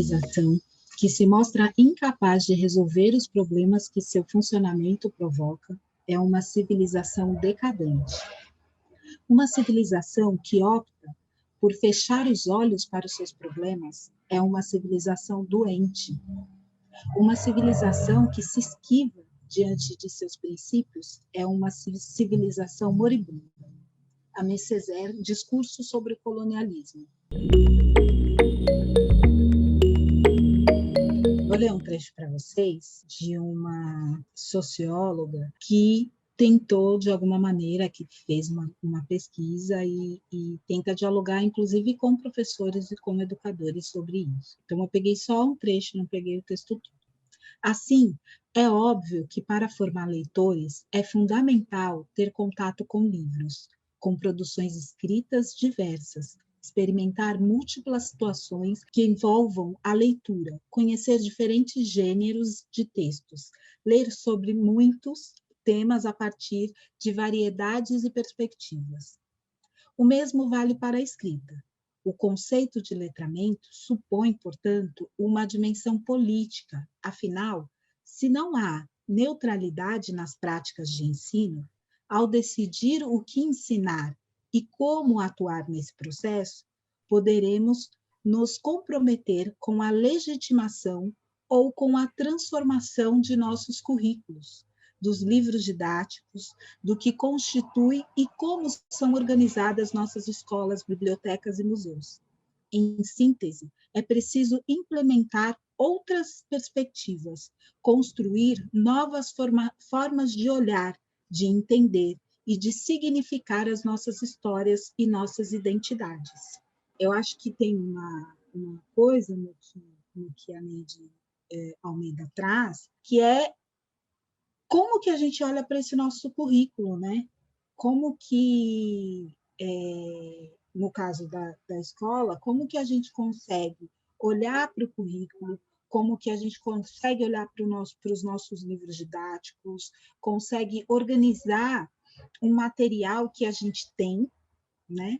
civilização que se mostra incapaz de resolver os problemas que seu funcionamento provoca é uma civilização decadente. Uma civilização que opta por fechar os olhos para os seus problemas é uma civilização doente. Uma civilização que se esquiva diante de seus princípios é uma civilização moribunda. Aimé Césaire, Discurso sobre o Colonialismo. Vou ler um trecho para vocês de uma socióloga que tentou, de alguma maneira, que fez uma pesquisa e tenta dialogar, inclusive, com professores e com educadores sobre isso. Então, eu peguei só um trecho, não peguei o texto todo. Assim, é óbvio que, para formar leitores, é fundamental ter contato com livros, com produções escritas diversas, experimentar múltiplas situações que envolvam a leitura, conhecer diferentes gêneros de textos, ler sobre muitos temas a partir de variedades e perspectivas. O mesmo vale para a escrita. O conceito de letramento supõe, portanto, uma dimensão política. Afinal, se não há neutralidade nas práticas de ensino, ao decidir o que ensinar e como atuar nesse processo, poderemos nos comprometer com a legitimação ou com a transformação de nossos currículos, dos livros didáticos, do que constitui e como são organizadas nossas escolas, bibliotecas e museus. Em síntese, é preciso implementar outras perspectivas, construir novas formas de olhar, de entender e de significar as nossas histórias e nossas identidades. Eu acho que tem uma coisa no que a Neide Almeida traz, que é como que a gente olha para esse nosso currículo, né? Como que, no caso da escola, como que a gente consegue olhar para o currículo, como que a gente consegue olhar para os nossos livros didáticos, consegue organizar um material que a gente tem, né?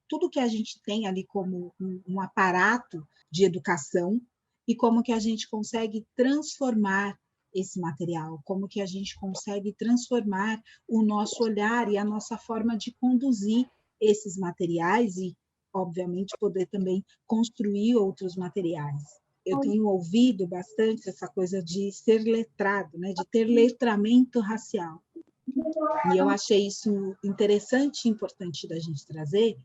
Tudo que a gente tem ali como um aparato de educação, e como que a gente consegue transformar esse material, como que a gente consegue transformar o nosso olhar e a nossa forma de conduzir esses materiais e, obviamente, poder também construir outros materiais. Eu tenho ouvido bastante essa coisa de ser letrado, né, de ter letramento racial. E eu achei isso interessante e importante da gente trazer,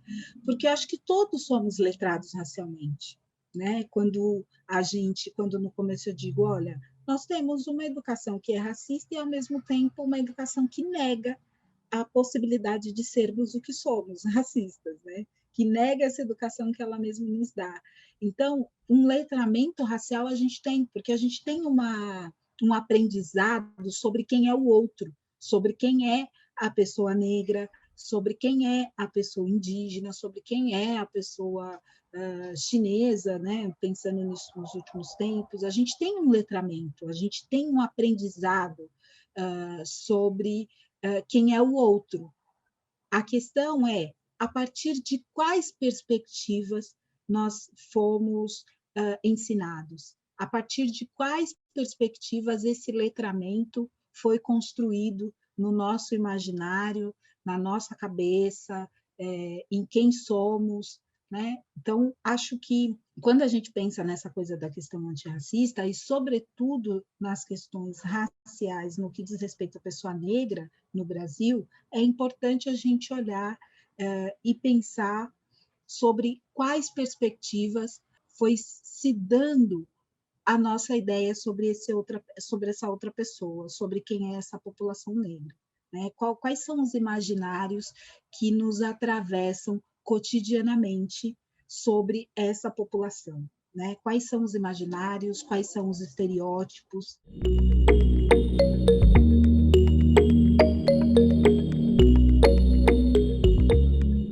porque eu acho que todos somos letrados racialmente, né? Quando no começo eu digo, olha, nós temos uma educação que é racista e, ao mesmo tempo, uma educação que nega a possibilidade de sermos o que somos, racistas, né? Que nega essa educação que ela mesma nos dá. Então, um letramento racial a gente tem, porque a gente tem um aprendizado sobre quem é o outro, sobre quem é a pessoa negra, sobre quem é a pessoa indígena, sobre quem é a pessoa chinesa, né? Pensando nisso nos últimos tempos. A gente tem um letramento, a gente tem um aprendizado sobre quem é o outro. A questão é, a partir de quais perspectivas nós fomos ensinados? A partir de quais perspectivas esse letramento foi construído no nosso imaginário, na nossa cabeça, em quem somos, né? Então, acho que quando a gente pensa nessa coisa da questão antirracista, e sobretudo nas questões raciais, no que diz respeito à pessoa negra no Brasil, é importante a gente olhar e pensar sobre quais perspectivas foi se dando a nossa ideia sobre essa outra pessoa, sobre quem é essa população negra, né? Quais são os imaginários que nos atravessam cotidianamente sobre essa população, né? Quais são os imaginários, quais são os estereótipos?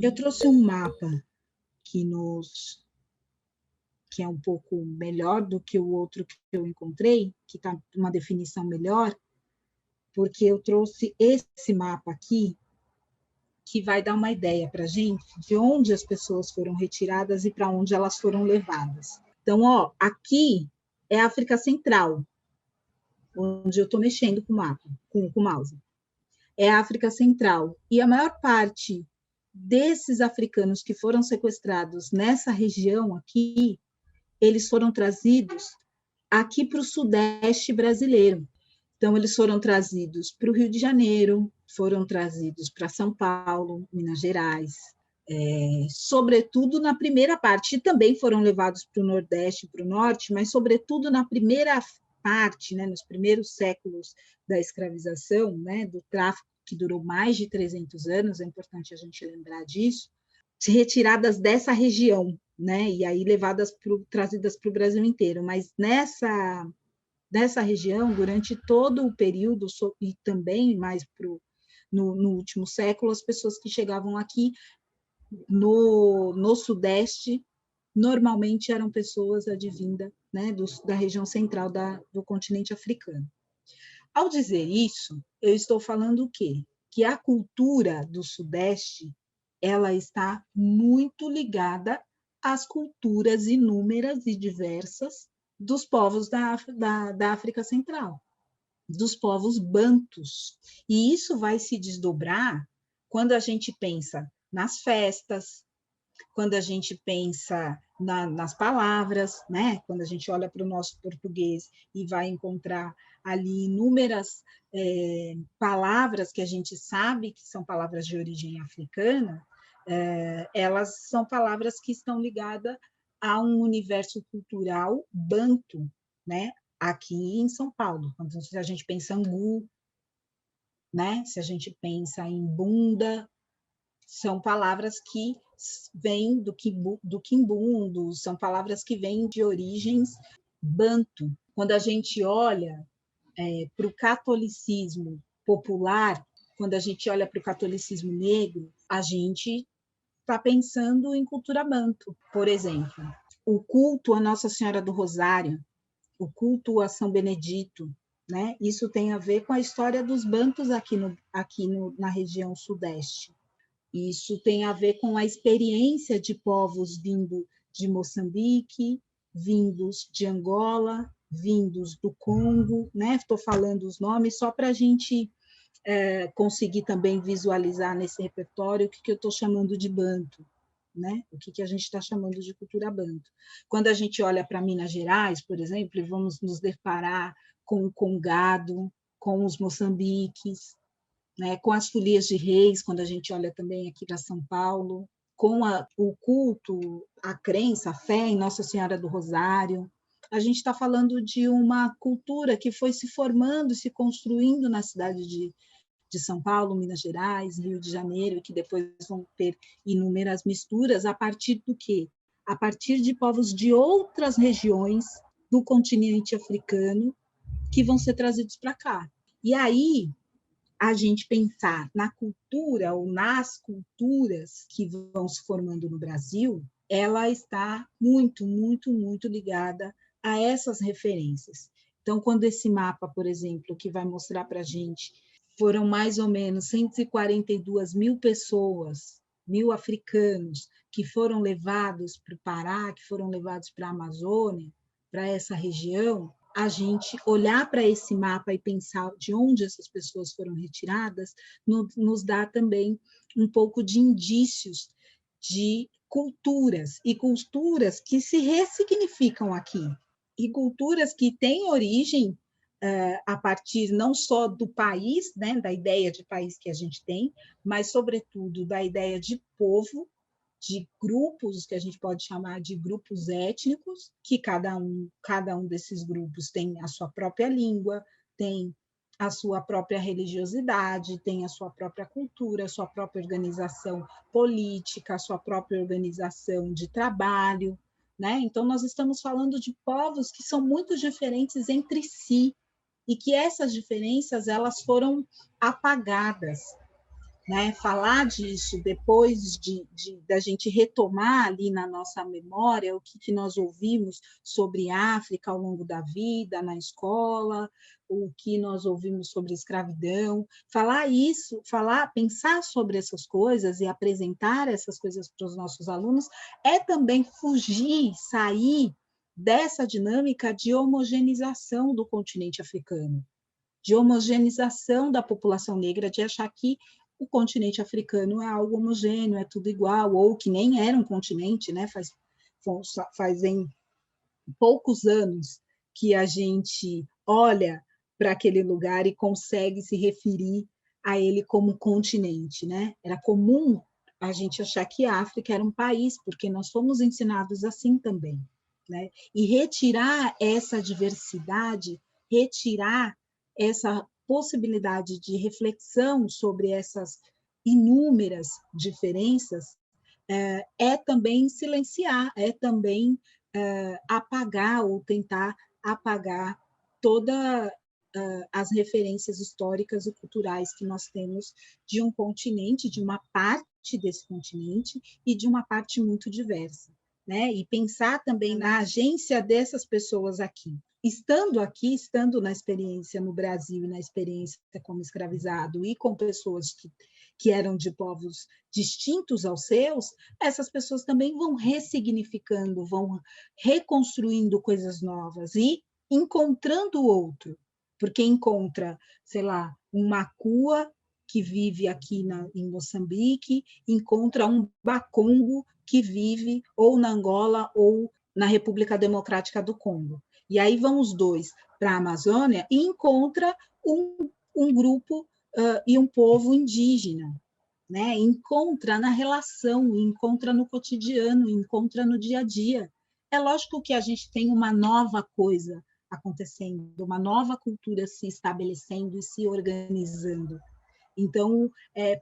Eu trouxe um mapa que é um pouco melhor do que o outro que eu encontrei, que está uma definição melhor, porque eu trouxe esse mapa aqui, que vai dar uma ideia para a gente de onde as pessoas foram retiradas e para onde elas foram levadas. Então, ó, aqui é a África Central, onde eu estou mexendo com o mapa, com o mouse. É a África Central. E a maior parte desses africanos que foram sequestrados nessa região aqui, eles foram trazidos aqui para o Sudeste brasileiro. Então, eles foram trazidos para o Rio de Janeiro, foram trazidos para São Paulo, Minas Gerais, sobretudo na primeira parte, e também foram levados para o Nordeste, para o Norte, mas sobretudo na primeira parte, né, nos primeiros séculos da escravização, né, do tráfico que durou mais de 300 anos, é importante a gente lembrar disso, retiradas dessa região, né, e aí trazidas para o Brasil inteiro, mas nessa região, durante todo o período, e também mais no último século, as pessoas que chegavam aqui no Sudeste, normalmente eram pessoas advindas, né, da região central do continente africano. Ao dizer isso, eu estou falando o quê? Que a cultura do Sudeste ela está muito ligada às culturas inúmeras e diversas dos povos da África Central, dos povos bantus. E isso vai se desdobrar quando a gente pensa nas festas, quando a gente pensa nas palavras, né? Quando a gente olha para o nosso português e vai encontrar ali inúmeras palavras que a gente sabe que são palavras de origem africana, elas são palavras que estão ligadas a um universo cultural banto, né? Aqui em São Paulo, quando a gente pensa em angu, né? Se a gente pensa em bunda, são palavras que vêm do quimbundo, são palavras que vêm de origens banto. Quando a gente olha para o catolicismo popular, quando a gente olha para o catolicismo negro, a gente está pensando em cultura banto, por exemplo. O culto a Nossa Senhora do Rosário, o culto a São Benedito, né? Isso tem a ver com a história dos bantos aqui na região sudeste. Isso tem a ver com a experiência de povos vindo de Moçambique, vindos de Angola, vindos do Congo, né? Estou falando os nomes só para a gente conseguir também visualizar nesse repertório o que eu estou chamando de banto, né? O que a gente está chamando de cultura banto. Quando a gente olha para Minas Gerais, por exemplo, e vamos nos deparar com o Congado, com os Moçambiques, né? Com as folias de reis, quando a gente olha também aqui para São Paulo, com o culto, a crença, a fé em Nossa Senhora do Rosário. A gente está falando de uma cultura que foi se formando, se construindo na cidade de São Paulo, Minas Gerais, Rio de Janeiro, e que depois vão ter inúmeras misturas a partir do quê? A partir de povos de outras regiões do continente africano que vão ser trazidos para cá. E aí, a gente pensar na cultura ou nas culturas que vão se formando no Brasil, ela está muito, muito, muito ligada a essas referências. Então, quando esse mapa, por exemplo, que vai mostrar para a gente, foram mais ou menos 142 mil pessoas, mil africanos, que foram levados para o Pará, que foram levados para a Amazônia, para essa região, a gente olhar para esse mapa e pensar de onde essas pessoas foram retiradas, nos dá também um pouco de indícios de culturas, e culturas que se ressignificam aqui, e culturas que têm origem a partir não só do país, né, da ideia de país que a gente tem, mas, sobretudo, da ideia de povo, de grupos que a gente pode chamar de grupos étnicos, que cada um desses grupos tem a sua própria língua, tem a sua própria religiosidade, tem a sua própria cultura, a sua própria organização política, a sua própria organização de trabalho, né? Então, nós estamos falando de povos que são muito diferentes entre si e que essas diferenças elas foram apagadas, né? Falar disso depois da gente retomar ali na nossa memória o que nós ouvimos sobre África ao longo da vida, na escola, o que nós ouvimos sobre escravidão, falar isso, pensar sobre essas coisas e apresentar essas coisas para os nossos alunos é também fugir, sair dessa dinâmica de homogeneização do continente africano, de homogeneização da população negra, de achar que o continente africano é algo homogêneo, é tudo igual, ou que nem era um continente, né? Fazem poucos anos que a gente olha para aquele lugar e consegue se referir a ele como continente, né? Era comum a gente achar que a África era um país, porque nós fomos ensinados assim também, né? E retirar essa diversidade, retirar essa possibilidade de reflexão sobre essas inúmeras diferenças é também silenciar, é também apagar ou tentar apagar todas as referências históricas e culturais que nós temos de um continente, de uma parte desse continente e de uma parte muito diversa, né? E pensar também na agência dessas pessoas aqui. Estando na experiência no Brasil e na experiência como escravizado e com pessoas que eram de povos distintos aos seus, essas pessoas também vão ressignificando, vão reconstruindo coisas novas e encontrando o outro, porque encontra, sei lá, um macua que vive aqui em Moçambique, encontra um bacongo que vive ou na Angola ou na República Democrática do Congo. E aí vão os dois para a Amazônia e encontra um grupo e um povo indígena, né? Encontra na relação, encontra no cotidiano, encontra no dia a dia. É lógico que a gente tem uma nova coisa acontecendo, uma nova cultura se estabelecendo e se organizando. Então,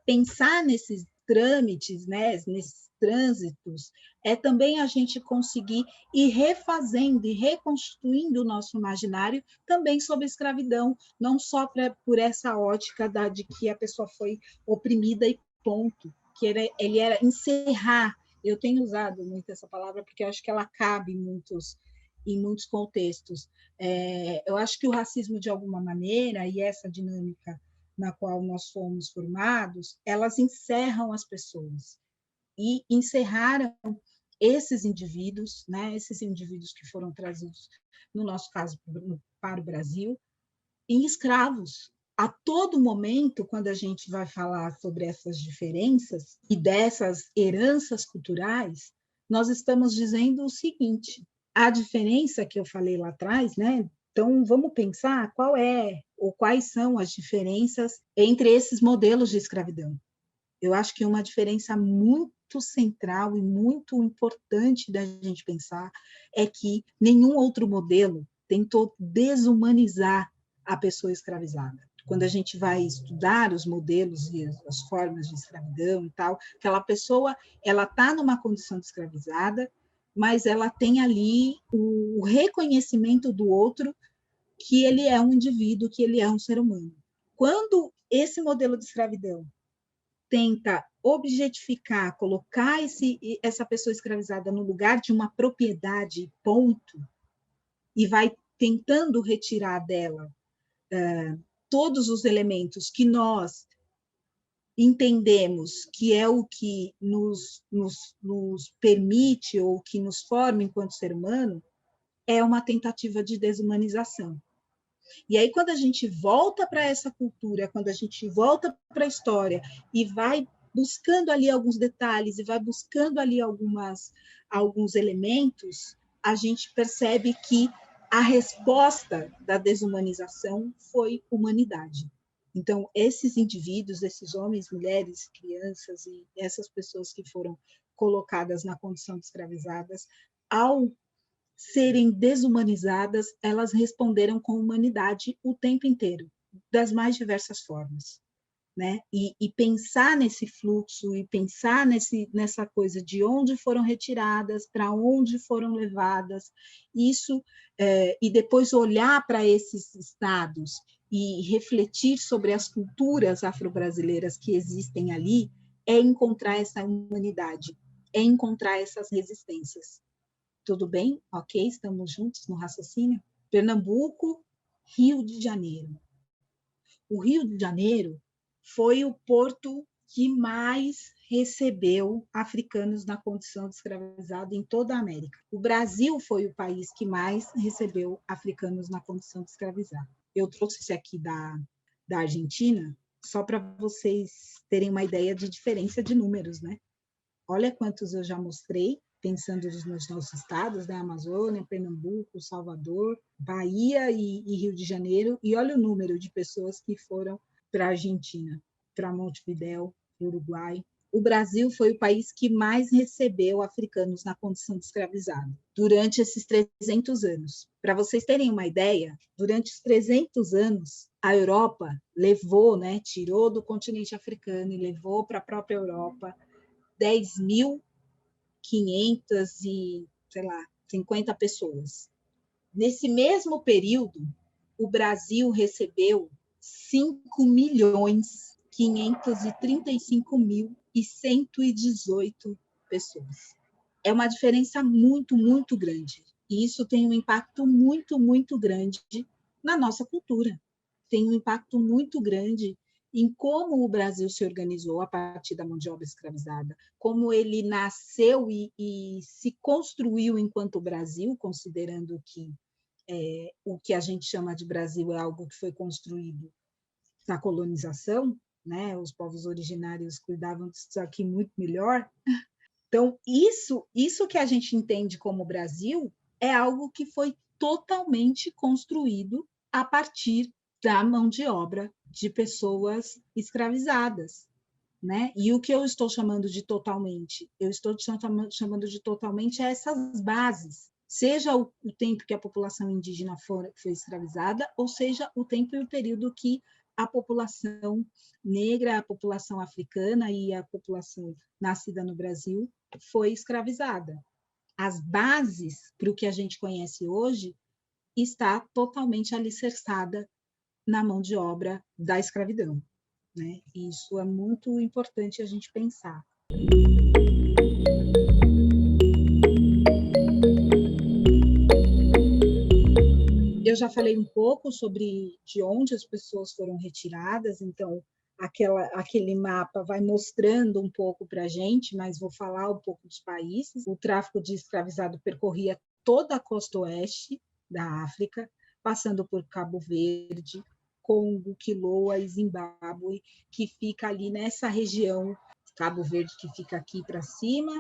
pensar nesses trâmites, né, nesses trânsitos, é também a gente conseguir ir refazendo e reconstruindo o nosso imaginário também sobre a escravidão, não só por essa ótica de que a pessoa foi oprimida e ponto, que ele era encerrar. Eu tenho usado muito essa palavra porque eu acho que ela cabe em muitos contextos. Eu acho que o racismo, de alguma maneira, e essa dinâmica na qual nós fomos formados, elas encerram as pessoas. E encerraram esses indivíduos, né, esses indivíduos que foram trazidos, no nosso caso, para o Brasil, em escravos. A todo momento, quando a gente vai falar sobre essas diferenças e dessas heranças culturais, nós estamos dizendo o seguinte: a diferença que eu falei lá atrás, né? Então, vamos pensar qual é ou quais são as diferenças entre esses modelos de escravidão. Eu acho que uma diferença muito central e muito importante da gente pensar é que nenhum outro modelo tentou desumanizar a pessoa escravizada. Quando a gente vai estudar os modelos e as formas de escravidão e tal, aquela pessoa, ela está numa condição de escravizada, mas ela tem ali o reconhecimento do outro, que ele é um indivíduo, que ele é um ser humano. Quando esse modelo de escravidão tenta objetificar, colocar essa pessoa escravizada no lugar de uma propriedade, ponto, e vai tentando retirar dela todos os elementos que nós entendemos que é o que nos permite ou que nos forma enquanto ser humano, é uma tentativa de desumanização. E aí, quando a gente volta para essa cultura, quando a gente volta para a história e vai buscando ali alguns detalhes e vai buscando ali alguns elementos, a gente percebe que a resposta da desumanização foi humanidade. Então, esses indivíduos, esses homens, mulheres, crianças e essas pessoas que foram colocadas na condição de escravizadas, ao serem desumanizadas, elas responderam com humanidade o tempo inteiro, das mais diversas formas. Né? E pensar nesse fluxo, e pensar nessa coisa de onde foram retiradas, para onde foram levadas, isso, e depois olhar para esses estados e refletir sobre as culturas afro-brasileiras que existem ali é encontrar essa humanidade, é encontrar essas resistências. Tudo bem? Ok? Estamos juntos no raciocínio? Pernambuco, Rio de Janeiro. O Rio de Janeiro foi o porto que mais recebeu africanos na condição de escravizado em toda a América. O Brasil foi o país que mais recebeu africanos na condição de escravizado. Eu trouxe esse aqui da Argentina só para vocês terem uma ideia de diferença de números, né? Olha quantos eu já mostrei, pensando nos nossos estados, né? Amazônia, Pernambuco, Salvador, Bahia e Rio de Janeiro, e olha o número de pessoas que foram para a Argentina, para Montevidéu, Uruguai. O Brasil foi o país que mais recebeu africanos na condição de escravizado durante esses 300 anos. Para vocês terem uma ideia, durante os 300 anos, a Europa levou, né, tirou do continente africano e levou para a própria Europa 10.500 e, sei lá, 50 pessoas. Nesse mesmo período, o Brasil recebeu 5.535.118 pessoas. É uma diferença muito, muito grande. E isso tem um impacto muito, muito grande na nossa cultura. Tem um impacto muito grande em como o Brasil se organizou a partir da mão de obra escravizada, como ele nasceu e se construiu enquanto Brasil, considerando que o que a gente chama de Brasil é algo que foi construído na colonização, né? Os povos originários cuidavam disso aqui muito melhor. Então, isso que a gente entende como Brasil é algo que foi totalmente construído a partir da mão de obra de pessoas escravizadas, né? E o que eu estou chamando de totalmente? Eu estou chamando de totalmente essas bases, seja o tempo que a população indígena foi escravizada, ou seja, o tempo e o período que a população negra, a população africana e a população nascida no Brasil foi escravizada. As bases para o que a gente conhece hoje está totalmente alicerçada na mão de obra da escravidão, né? Isso é muito importante a gente pensar. Eu já falei um pouco sobre de onde as pessoas foram retiradas, então aquele mapa vai mostrando um pouco para a gente, mas vou falar um pouco dos países. O tráfico de escravizado percorria toda a costa oeste da África, passando por Cabo Verde, Congo, Quiloa e Zimbábue, que fica ali nessa região. Cabo Verde, que fica aqui para cima,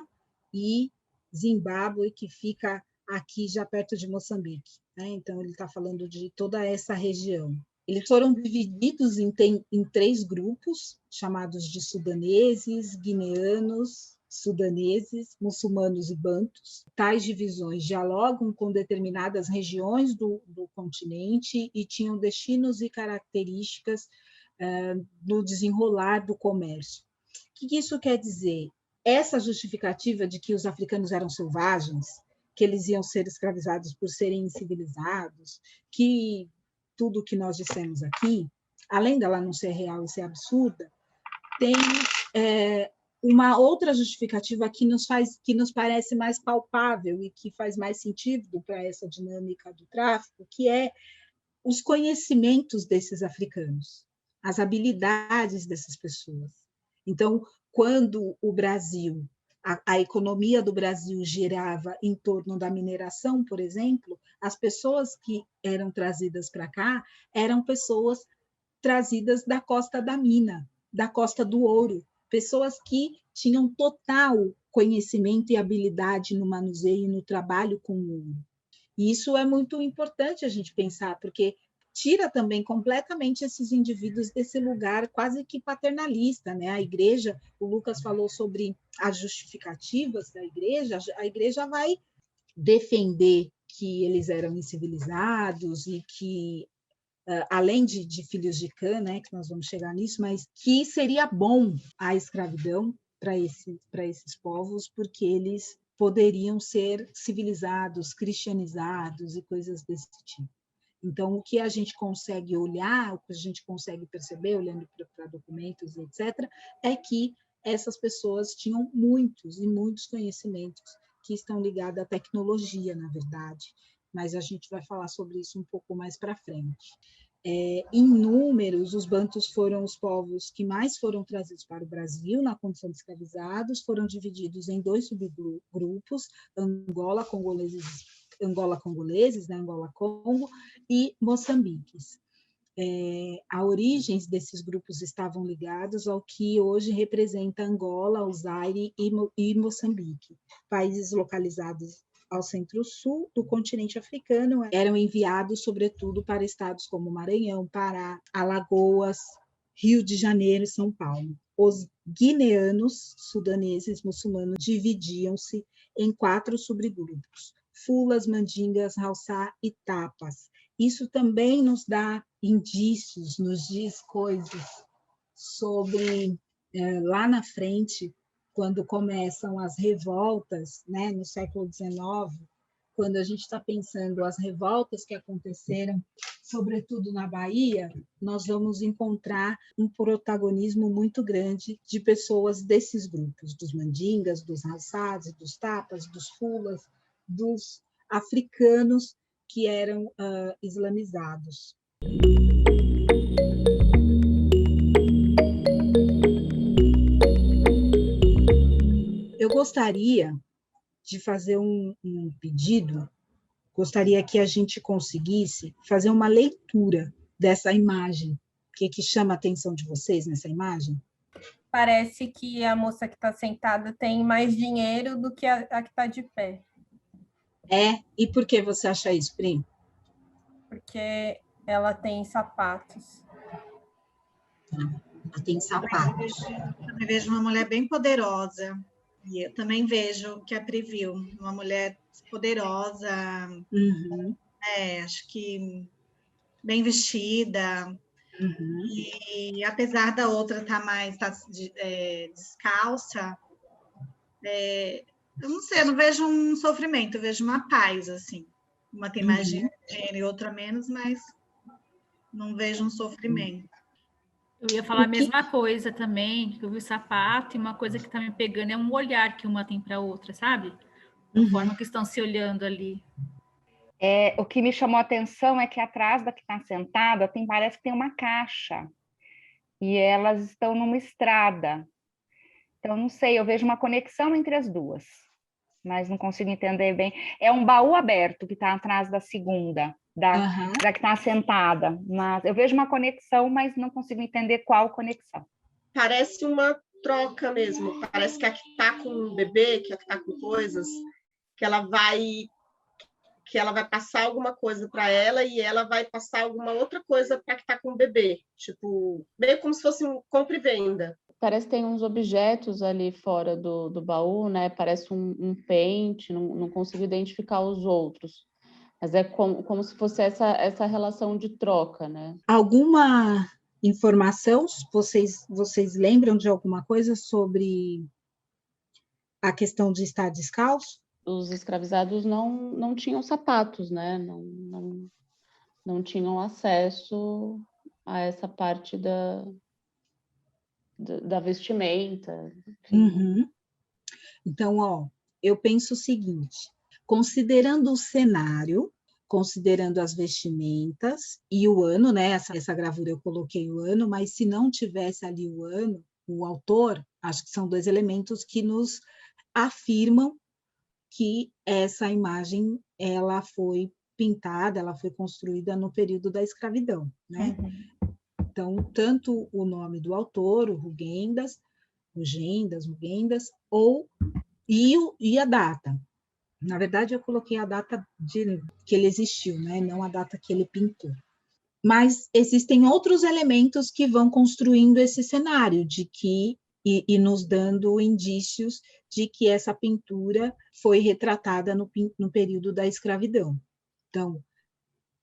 e Zimbábue, que fica aqui já perto de Moçambique, né? Então, ele está falando de toda essa região. Eles foram divididos em 3 grupos, chamados de sudaneses, guineanos, sudaneses, muçulmanos e bantus. Tais divisões dialogam com determinadas regiões do continente e tinham destinos e características no desenrolar do comércio. O que isso quer dizer? Essa justificativa de que os africanos eram selvagens, que eles iam ser escravizados por serem incivilizados, que tudo que nós dissemos aqui, além dela não ser real e ser absurda, tem uma outra justificativa que nos parece mais palpável e que faz mais sentido para essa dinâmica do tráfico, que é os conhecimentos desses africanos, as habilidades dessas pessoas. Então, quando o Brasil, a economia do Brasil girava em torno da mineração, por exemplo, as pessoas que eram trazidas para cá eram pessoas trazidas da costa da mina, da costa do ouro, pessoas que tinham total conhecimento e habilidade no manuseio e no trabalho com o ouro. E isso é muito importante a gente pensar, porque tira também completamente esses indivíduos desse lugar quase que paternalista, né? A igreja, o Lucas falou sobre as justificativas da igreja, a igreja vai defender que eles eram incivilizados e que, além de filhos de Cã, né, que nós vamos chegar nisso, mas que seria bom a escravidão para esses povos, porque eles poderiam ser civilizados, cristianizados e coisas desse tipo. Então, o que a gente consegue olhar, o que a gente consegue perceber, olhando para documentos, etc., é que essas pessoas tinham muitos e muitos conhecimentos que estão ligados à tecnologia, na verdade, mas a gente vai falar sobre isso um pouco mais para frente. Em números, os bantus foram os povos que mais foram trazidos para o Brasil na condição de escravizados, foram divididos em 2 subgrupos, Angola-congoleses, né, Angola-Congo, e Moçambiques. A origens desses grupos estavam ligados ao que hoje representa Angola, o Zaire e Moçambique, países localizados ao centro-sul do continente africano, eram enviados, sobretudo, para estados como Maranhão, Pará, Alagoas, Rio de Janeiro e São Paulo. Os guineanos, sudaneses, muçulmanos, dividiam-se em 4 subgrupos: fulas, mandingas, haussá e tapas. Isso também nos dá indícios, nos diz coisas sobre, lá na frente, quando começam as revoltas, né, no século XIX, quando a gente está pensando as revoltas que aconteceram, sobretudo na Bahia, nós vamos encontrar um protagonismo muito grande de pessoas desses grupos, dos mandingas, dos haussás, dos tapas, dos fulas, dos africanos que eram islamizados. Eu gostaria de fazer um pedido, gostaria que a gente conseguisse fazer uma leitura dessa imagem. O que chama a atenção de vocês nessa imagem? Parece que a moça que está sentada tem mais dinheiro do que a que está de pé. E por que você acha isso, Pri? Porque ela tem sapatos. Ela tem sapatos. Eu também vejo uma mulher bem poderosa. E eu também vejo que a Pri viu, uma mulher poderosa, acho que bem vestida. E apesar da outra estar mais descalça, eu não sei, eu não vejo um sofrimento, eu vejo uma paz, assim. Uma tem mais dinheiro e outra menos, mas não vejo um sofrimento. Eu ia falar a mesma coisa também, que eu vi o sapato, e uma coisa que está me pegando é um olhar que uma tem para a outra, sabe? A forma que estão se olhando ali. O que me chamou a atenção é que atrás da que está sentada parece que tem uma caixa, e elas estão numa estrada. Então, não sei, eu vejo uma conexão entre as duas, mas não consigo entender bem. É um baú aberto que está atrás da segunda, da que está sentada, mas eu vejo uma conexão, mas não consigo entender qual conexão. Parece uma troca mesmo, parece que a que está com um bebê, que a que está com coisas, que ela vai passar alguma coisa para ela e ela vai passar alguma outra coisa para que está com o bebê, tipo, meio como se fosse um compra e venda. Parece que tem uns objetos ali fora do baú, né? Parece um pente, não consigo identificar os outros. Mas é como se fosse essa relação de troca, né? Alguma informação, vocês lembram de alguma coisa sobre a questão de estar descalço? Os escravizados não tinham sapatos, né? Não tinham acesso a essa parte da vestimenta. Então, eu penso o seguinte, considerando o cenário, considerando as vestimentas e o ano, né? Essa gravura eu coloquei o ano, mas se não tivesse ali o ano, o autor, acho que são 2 elementos que nos afirmam que essa imagem ela foi pintada, ela foi construída no período da escravidão, né? Então, tanto o nome do autor, o Rugendas, e a data. Na verdade, eu coloquei a data que ele existiu, né? Não a data que ele pintou. Mas existem outros elementos que vão construindo esse cenário e nos dando indícios de que essa pintura foi retratada no período da escravidão. Então,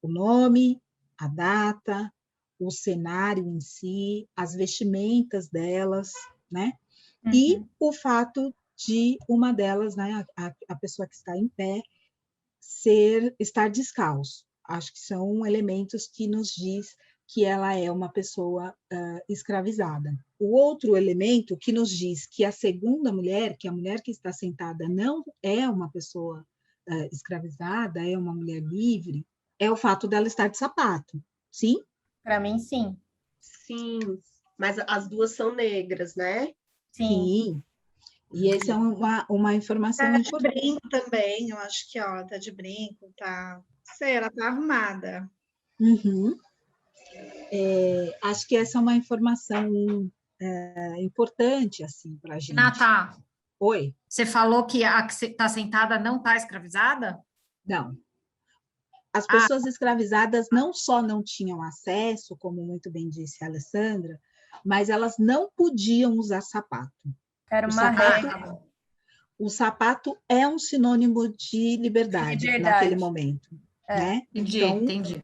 o nome, a data, o cenário em si, as vestimentas delas, né? E o fato de uma delas, né, a pessoa que está em pé, estar descalço. Acho que são elementos que nos diz que ela é uma pessoa escravizada. O outro elemento que nos diz que a segunda mulher, que a mulher que está sentada não é uma pessoa escravizada, é uma mulher livre, é o fato dela estar de sapato. Sim? Para mim, sim. Sim, mas as duas são negras, né? Sim. E essa é uma informação Tá de importante. brinco também, eu acho que, ó, tá de brinco, tá... Sei, ela tá arrumada. Uhum. Acho que essa é uma informação importante, assim, para a gente. Renata, Oi? você falou que a que está sentada não está escravizada? Não. As pessoas escravizadas não só não tinham acesso, como muito bem disse a Alessandra, mas elas não podiam usar sapato. Era uma regra. O sapato é um sinônimo de liberdade naquele momento. Né? Entendi.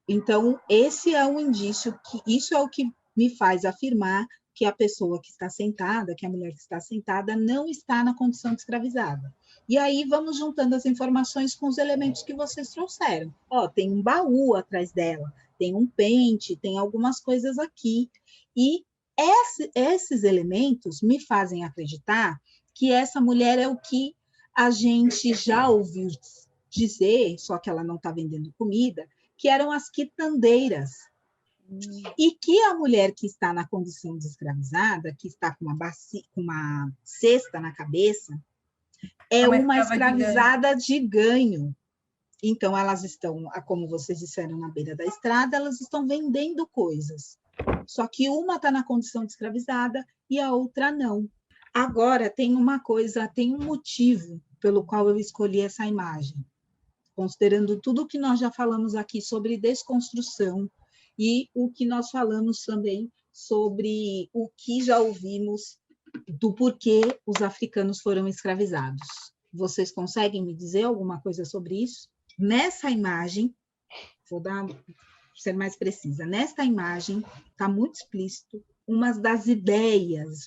Então, esse é um indício que isso é o que me faz afirmar que a pessoa que está sentada, que a mulher que está sentada, não está na condição de escravizada. E aí vamos juntando as informações com os elementos que vocês trouxeram. Ó, tem um baú atrás dela, tem um pente, tem algumas coisas aqui. E esses elementos me fazem acreditar que essa mulher é o que a gente já ouviu dizer, só que ela não está vendendo comida, que eram as quitandeiras. E que a mulher que está na condição de escravizada, que está com uma cesta na cabeça, é uma escravizada de ganho. Então, elas estão, como vocês disseram, na beira da estrada, elas estão vendendo coisas. Só que uma está na condição de escravizada e a outra não. Agora, tem uma coisa, tem um motivo pelo qual eu escolhi essa imagem. Considerando tudo o que nós já falamos aqui sobre desconstrução e o que nós falamos também sobre o que já ouvimos do porquê os africanos foram escravizados. Vocês conseguem me dizer alguma coisa sobre isso? Nessa imagem, vou ser mais precisa, nesta imagem está muito explícito umas das ideias,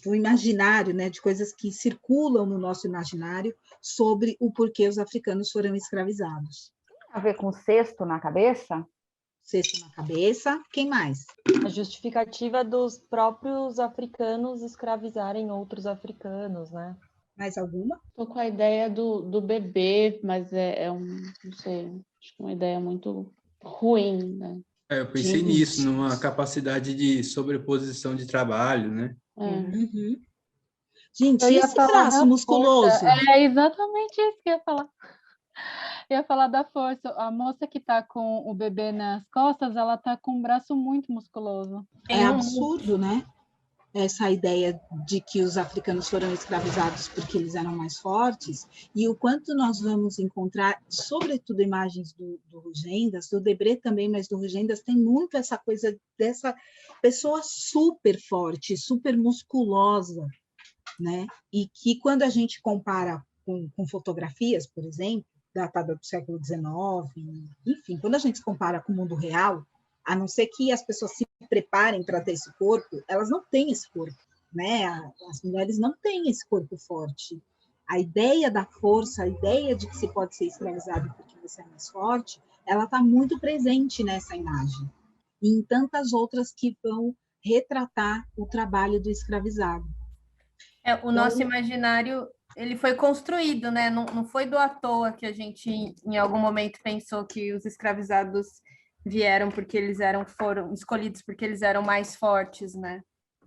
do imaginário, né, de coisas que circulam no nosso imaginário sobre o porquê os africanos foram escravizados. Tem a ver com cesto na cabeça? Cesto na cabeça. Quem mais? A justificativa dos próprios africanos escravizarem outros africanos, né? Mais alguma? Estou com a ideia do bebê, mas não sei, acho que uma ideia muito ruim, né? Eu pensei nisso, numa capacidade de sobreposição de trabalho, né? Uhum. Gente, e esse braço musculoso? É exatamente isso que eu ia falar. Eu ia falar da força. A moça que está com o bebê nas costas, ela está com um braço muito musculoso. É absurdo, né? Essa ideia de que os africanos foram escravizados porque eles eram mais fortes, e o quanto nós vamos encontrar, sobretudo imagens do Rugendas, do Debré também, mas do Rugendas tem muito essa coisa dessa pessoa super forte, super musculosa, né? E que quando a gente compara com fotografias, por exemplo, datada do século XIX, enfim, quando a gente compara com o mundo real, a não ser que as pessoas se preparem para ter esse corpo, elas não têm esse corpo, né? As mulheres não têm esse corpo forte. A ideia da força, a ideia de que se pode ser escravizado porque você é mais forte, ela está muito presente nessa imagem. E em tantas outras que vão retratar o trabalho do escravizado. O nosso imaginário, ele foi construído, né? Não foi do à toa que a gente, em algum momento, pensou que os escravizados vieram porque eles foram escolhidos porque eles eram mais fortes, né?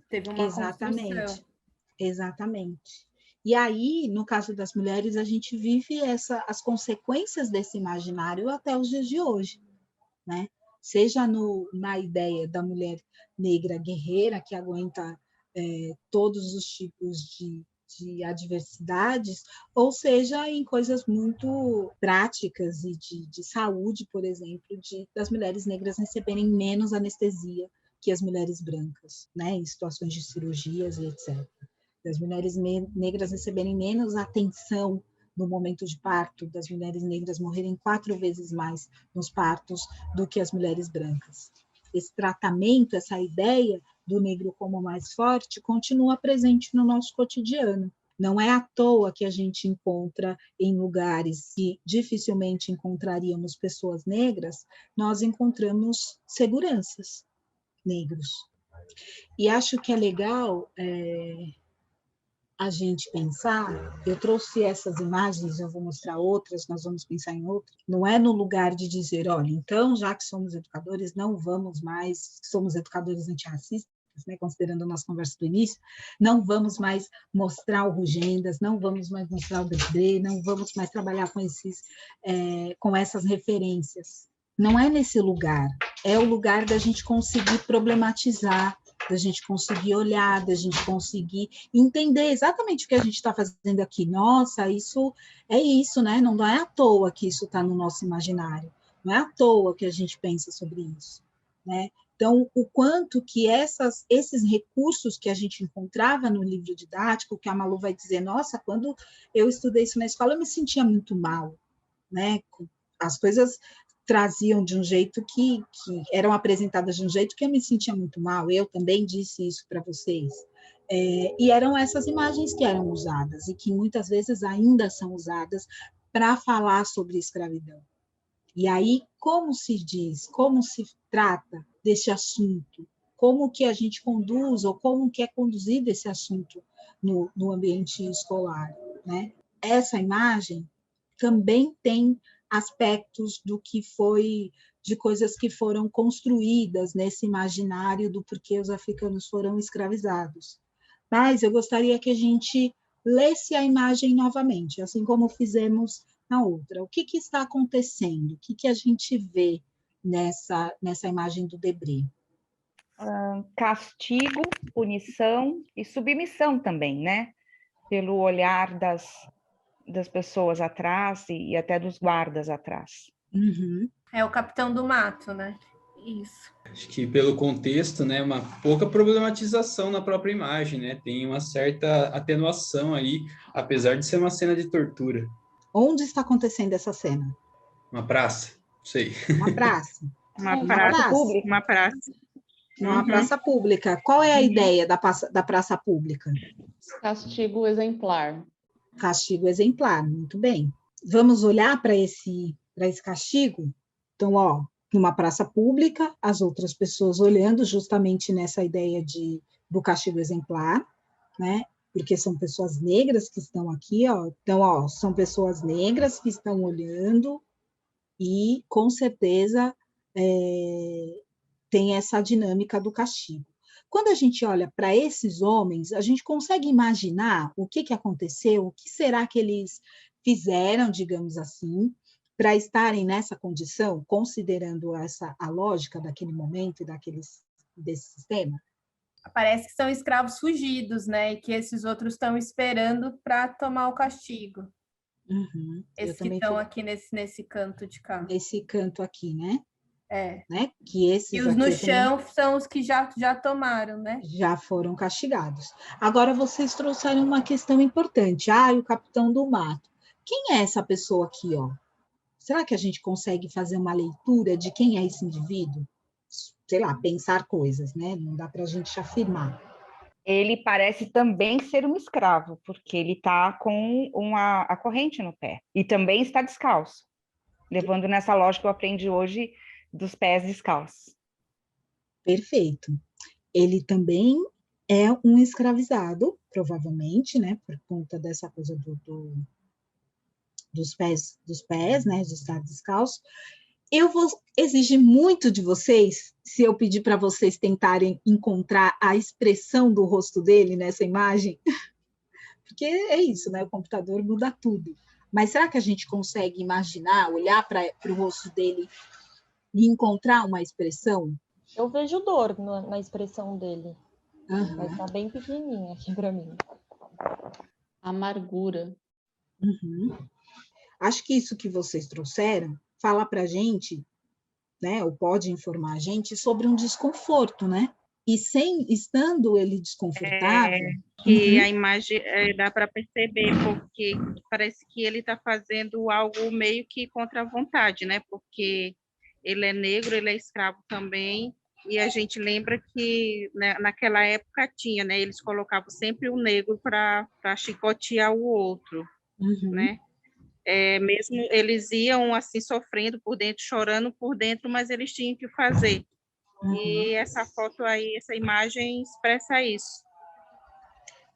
Teve uma construção. Exatamente. E aí, no caso das mulheres, a gente vive as consequências desse imaginário até os dias de hoje, né? Seja na ideia da mulher negra guerreira que aguenta todos os tipos de adversidades, ou seja, em coisas muito práticas e de saúde, por exemplo, das mulheres negras receberem menos anestesia que as mulheres brancas, né, em situações de cirurgias e etc. Das mulheres negras receberem menos atenção no momento de parto, das mulheres negras morrerem 4 vezes mais nos partos do que as mulheres brancas. Esse tratamento, essa ideia do negro como mais forte, continua presente no nosso cotidiano. Não é à toa que a gente encontra em lugares que dificilmente encontraríamos pessoas negras, nós encontramos seguranças negros. E acho que é legal a gente pensar, eu trouxe essas imagens, eu vou mostrar outras, nós vamos pensar em outras, não é no lugar de dizer, olha, então, já que somos educadores, não vamos mais, somos educadores antirracistas, né, considerando a nossa conversa do início, não vamos mais mostrar o Rugendas, não vamos mais mostrar o Debré, não vamos mais trabalhar com essas referências. Não é nesse lugar, é o lugar da gente conseguir problematizar, da gente conseguir olhar, da gente conseguir entender exatamente o que a gente está fazendo aqui. Nossa, isso é isso, né? Não é à toa que isso está no nosso imaginário, não é à toa que a gente pensa sobre isso, né? Então, o quanto que esses recursos que a gente encontrava no livro didático, que a Malu vai dizer, nossa, quando eu estudei isso na escola, eu me sentia muito mal, né? As coisas traziam de um jeito que eram apresentadas de um jeito que eu me sentia muito mal. Eu também disse isso para vocês. E eram essas imagens que eram usadas e que muitas vezes ainda são usadas para falar sobre escravidão. E aí, como se diz, como se trata desse assunto, como que a gente conduz ou como que é conduzido esse assunto no ambiente escolar, né? Essa imagem também tem aspectos de coisas que foram construídas nesse imaginário do porquê os africanos foram escravizados. Mas eu gostaria que a gente lesse a imagem novamente, assim como fizemos na outra. O que está acontecendo? O que a gente vê nessa imagem do Debré? Castigo, punição e submissão também, né? Pelo olhar das pessoas atrás e até dos guardas atrás. Uhum. É o capitão do mato, né? Isso. Acho que pelo contexto, né, uma pouca problematização na própria imagem, né? Tem uma certa atenuação aí, apesar de ser uma cena de tortura. Onde está acontecendo essa cena? Uma praça, não sei. Uma praça. Uma praça pública. Uma praça. Uma praça pública. Qual é a ideia da praça pública? Castigo exemplar. Castigo exemplar, muito bem. Vamos olhar para esse castigo? Então, numa praça pública, as outras pessoas olhando justamente nessa ideia do castigo exemplar, né? Porque são pessoas negras que estão aqui, Então, são pessoas negras que estão olhando e, com certeza, tem essa dinâmica do castigo. Quando a gente olha para esses homens, a gente consegue imaginar o que aconteceu, o que será que eles fizeram, digamos assim, para estarem nessa condição, considerando a lógica daquele momento e desse sistema? Parece que são escravos fugidos, né? E que esses outros estão esperando para tomar o castigo. Uhum. Esses que estão aqui nesse canto de cá. Nesse canto aqui, né? Né? Que esses e os no chão são os que já tomaram, né? Já foram castigados. Agora, vocês trouxeram uma questão importante. O capitão do mato. Quem é essa pessoa aqui, Será que a gente consegue fazer uma leitura de quem é esse indivíduo? Sei lá, pensar coisas, né? Não dá para a gente afirmar. Ele parece também ser um escravo, porque ele está com a corrente no pé. E também está descalço, levando nessa lógica que eu aprendi hoje dos pés descalços. Perfeito. Ele também é um escravizado, provavelmente, né? Por conta dessa coisa dos pés, né? De estar descalço. Eu vou exigir muito de vocês, se eu pedir para vocês tentarem encontrar a expressão do rosto dele nessa imagem, porque é isso, né? O computador muda tudo. Mas será que a gente consegue imaginar, olhar para o rosto dele e encontrar uma expressão? Eu vejo dor na expressão dele, mas tá bem pequenininha aqui para mim. Amargura. Acho que isso que vocês trouxeram fala para a gente, né, ou pode informar a gente sobre um desconforto, né? E estando ele desconfortável... Que a imagem dá para perceber, porque parece que ele está fazendo algo meio que contra a vontade, né? Porque ele é negro, ele é escravo também, E a gente lembra que, né, naquela época tinha, né? Eles colocavam sempre o negro para chicotear o outro, né? Mesmo eles iam assim sofrendo por dentro, chorando por dentro, mas eles tinham que fazer. E essa foto aí, essa imagem expressa isso.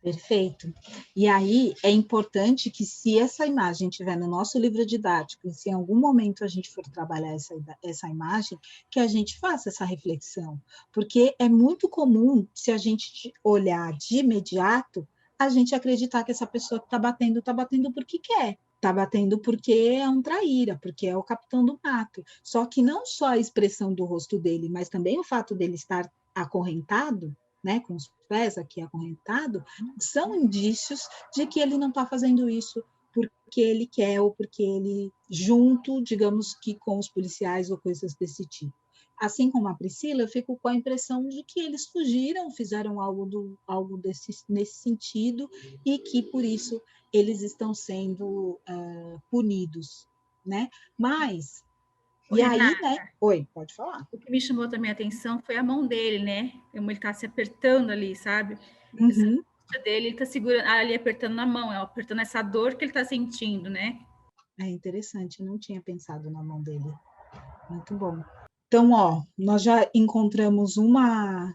Perfeito. E aí é importante que, se essa imagem estiver no nosso livro didático, e se em algum momento a gente for trabalhar essa imagem, que a gente faça essa reflexão, porque é muito comum, se a gente olhar de imediato, a gente acreditar que essa pessoa que está batendo porque quer. Está batendo porque é um traíra, porque é o capitão do mato. Só que não só a expressão do rosto dele, mas também o fato dele estar acorrentado, né, com os pés aqui acorrentado, são indícios de que ele não está fazendo isso porque ele quer ou porque ele, junto, digamos que com os policiais ou coisas desse tipo. Assim como a Priscila, eu fico com a impressão de que eles fugiram, fizeram algo nesse sentido, e que, por isso, eles estão sendo punidos, né? Mas... E aí, né? Oi, pode falar. O que me chamou também a atenção foi a mão dele, né? Como ele tá se apertando ali, sabe? Essa angústia dele, ele tá segurando ali, apertando na mão, apertando essa dor que ele tá sentindo, né? É interessante, eu não tinha pensado na mão dele. Muito bom. Então, ó, nós já encontramos uma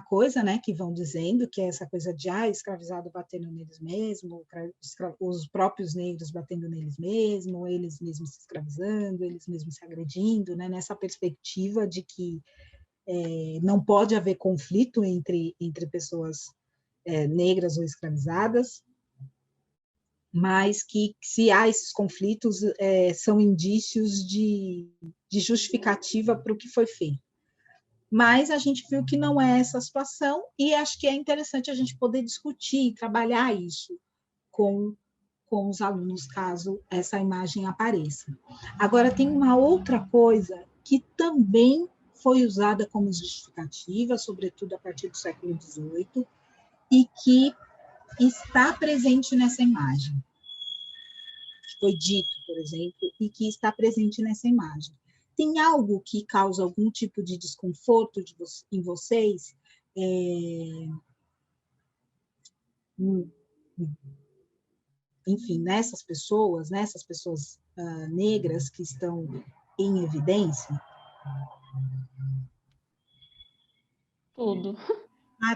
coisa, né, que vão dizendo, que é essa coisa de escravizado batendo neles mesmo, os próprios negros batendo neles mesmo, eles mesmos se escravizando, eles mesmos se agredindo, né, nessa perspectiva de que não pode haver conflito entre pessoas negras ou escravizadas, mas que, se há esses conflitos, são indícios de justificativa para o que foi feito. Mas a gente viu que não é essa a situação, e acho que é interessante a gente poder discutir e trabalhar isso com os alunos, caso essa imagem apareça. Agora, tem uma outra coisa que também foi usada como justificativa, sobretudo a partir do século XVIII, e que está presente nessa imagem. Foi dito, por exemplo, e que está presente nessa imagem. Tem algo que causa algum tipo de desconforto em vocês? Enfim, nessas pessoas negras que estão em evidência? Tudo.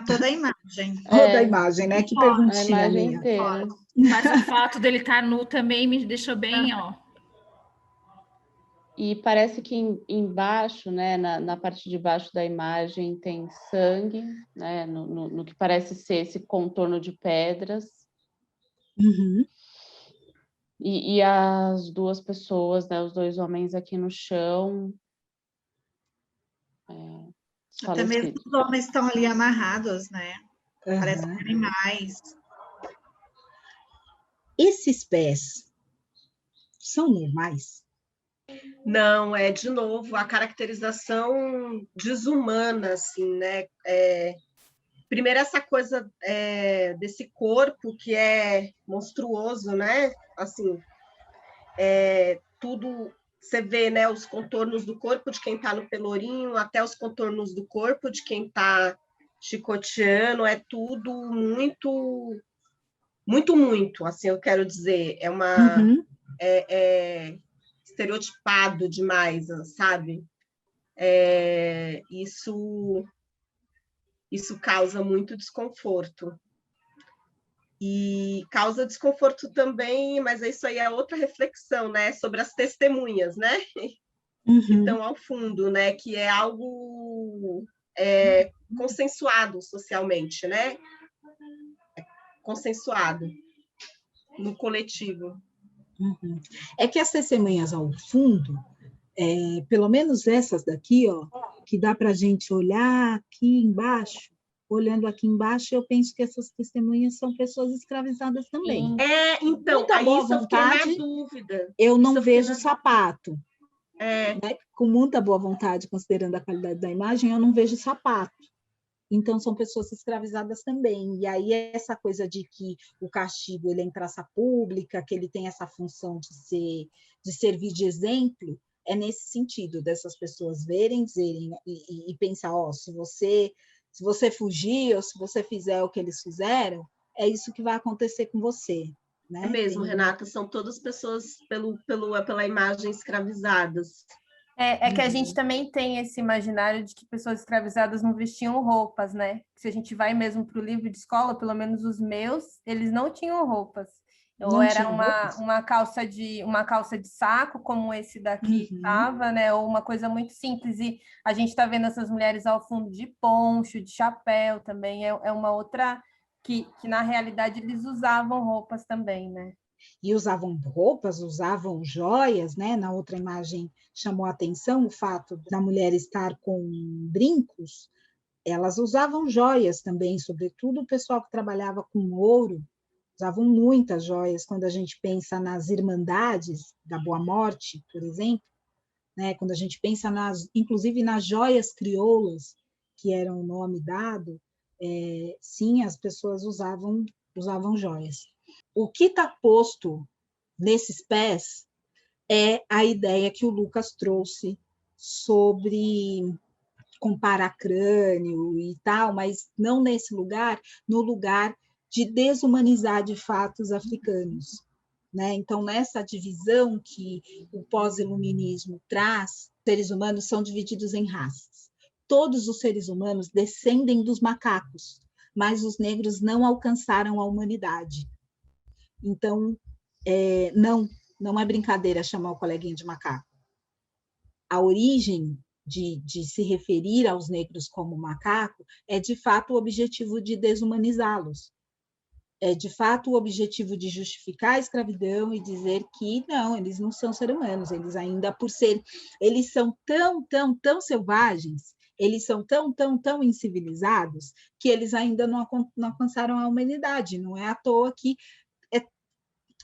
Toda a imagem. Toda a imagem, né? Que perguntinha, a imagem minha. inteira. Mas o fato dele estar nu também me deixou bem, ó. E parece que embaixo, né, na parte de baixo da imagem, tem sangue, né, no que parece ser esse contorno de pedras. E as duas pessoas, né, os dois homens aqui no chão. Até mesmo os homens estão ali amarrados, né? Parecem animais. Esses pés são normais? Não, de novo, a caracterização desumana, assim, né? Primeiro, essa coisa desse corpo que é monstruoso, né? Assim, tudo, você vê, né? Os contornos do corpo de quem está no pelourinho, até os contornos do corpo de quem está chicoteando, é tudo muito, muito, muito, assim, eu quero dizer, estereotipado demais, sabe? Isso causa muito desconforto. E causa desconforto também, mas isso aí é outra reflexão, né? Sobre as testemunhas, né? Que estão ao fundo, né? Que é algo consensuado socialmente, né? Consensuado no coletivo. É que as testemunhas ao fundo, pelo menos essas daqui, ó, que dá para a gente olhar aqui embaixo, olhando aqui embaixo, eu penso que essas testemunhas são pessoas escravizadas também. Então, muita boa vontade, dúvida. Eu não vejo sapato. Né? Com muita boa vontade, considerando a qualidade da imagem, eu não vejo sapato. Então, são pessoas escravizadas também. E aí, essa coisa de que o castigo ele é em praça pública, que ele tem essa função de servir de exemplo, é nesse sentido, dessas pessoas verem, dizerem e pensar, ó, se você fugir ou se você fizer o que eles fizeram, é isso que vai acontecer com você. Né? É mesmo, Renata, são todas pessoas pela imagem escravizadas. É que a gente também tem esse imaginário de que pessoas escravizadas não vestiam roupas, né? Se a gente vai mesmo para o livro de escola, pelo menos os meus, eles não tinham roupas. Ou era uma calça de saco, como esse daqui estava, né? Ou uma coisa muito simples. E a gente está vendo essas mulheres ao fundo de poncho, de chapéu também. É uma outra que na realidade eles usavam roupas também, né? E usavam roupas, usavam joias, né? Na outra imagem chamou a atenção o fato da mulher estar com brincos. Elas usavam joias também, sobretudo o pessoal que trabalhava com ouro, usavam muitas joias. Quando a gente pensa nas irmandades da Boa Morte, por exemplo, né? Quando a gente pensa inclusive nas joias crioulas, que eram o nome dado, sim, as pessoas usavam joias. O que está posto nesses pés é a ideia que o Lucas trouxe sobre comparar crânio e tal, mas não nesse lugar, no lugar de desumanizar de fato os africanos. Né? Então, nessa divisão que o pós-iluminismo traz, seres humanos são divididos em raças. Todos os seres humanos descendem dos macacos, mas os negros não alcançaram a humanidade. Então, não é brincadeira chamar o coleguinha de macaco. A origem de se referir aos negros como macaco é, de fato, o objetivo de desumanizá-los. É, de fato, o objetivo de justificar a escravidão e dizer que, não, eles não são seres humanos, eles ainda, eles são tão selvagens, eles são tão incivilizados, que eles ainda não alcançaram a humanidade. Não é à toa que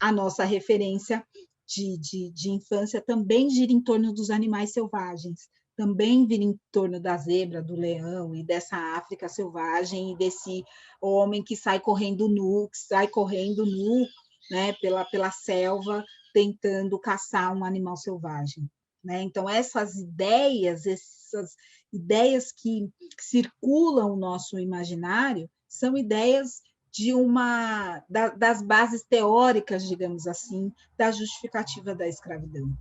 a nossa referência de infância também gira em torno dos animais selvagens, também gira em torno da zebra, do leão e dessa África selvagem e desse homem que sai correndo nu, né, pela selva, tentando caçar um animal selvagem. Né? Então, essas ideias que circulam o nosso imaginário são ideias das bases teóricas, digamos assim, da justificativa da escravidão,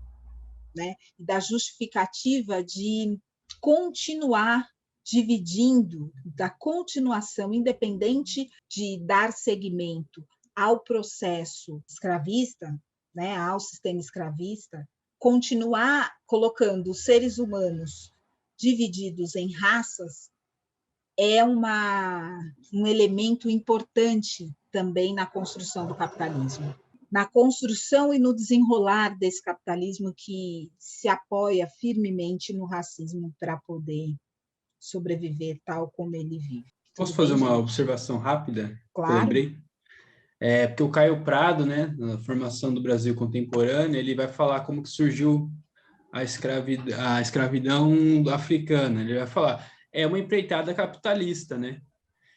né? Da justificativa de continuar dividindo, da continuação, independente de dar seguimento ao processo escravista, né? Ao sistema escravista, continuar colocando os seres humanos divididos em raças é um elemento importante também na construção do capitalismo, na construção e no desenrolar desse capitalismo que se apoia firmemente no racismo para poder sobreviver tal como ele vive. Posso fazer uma observação rápida? Claro. Eu lembrei? Porque o Caio Prado, né, na formação do Brasil contemporâneo, ele vai falar como que surgiu a escravidão africana. Ele vai falar, é uma empreitada capitalista, né?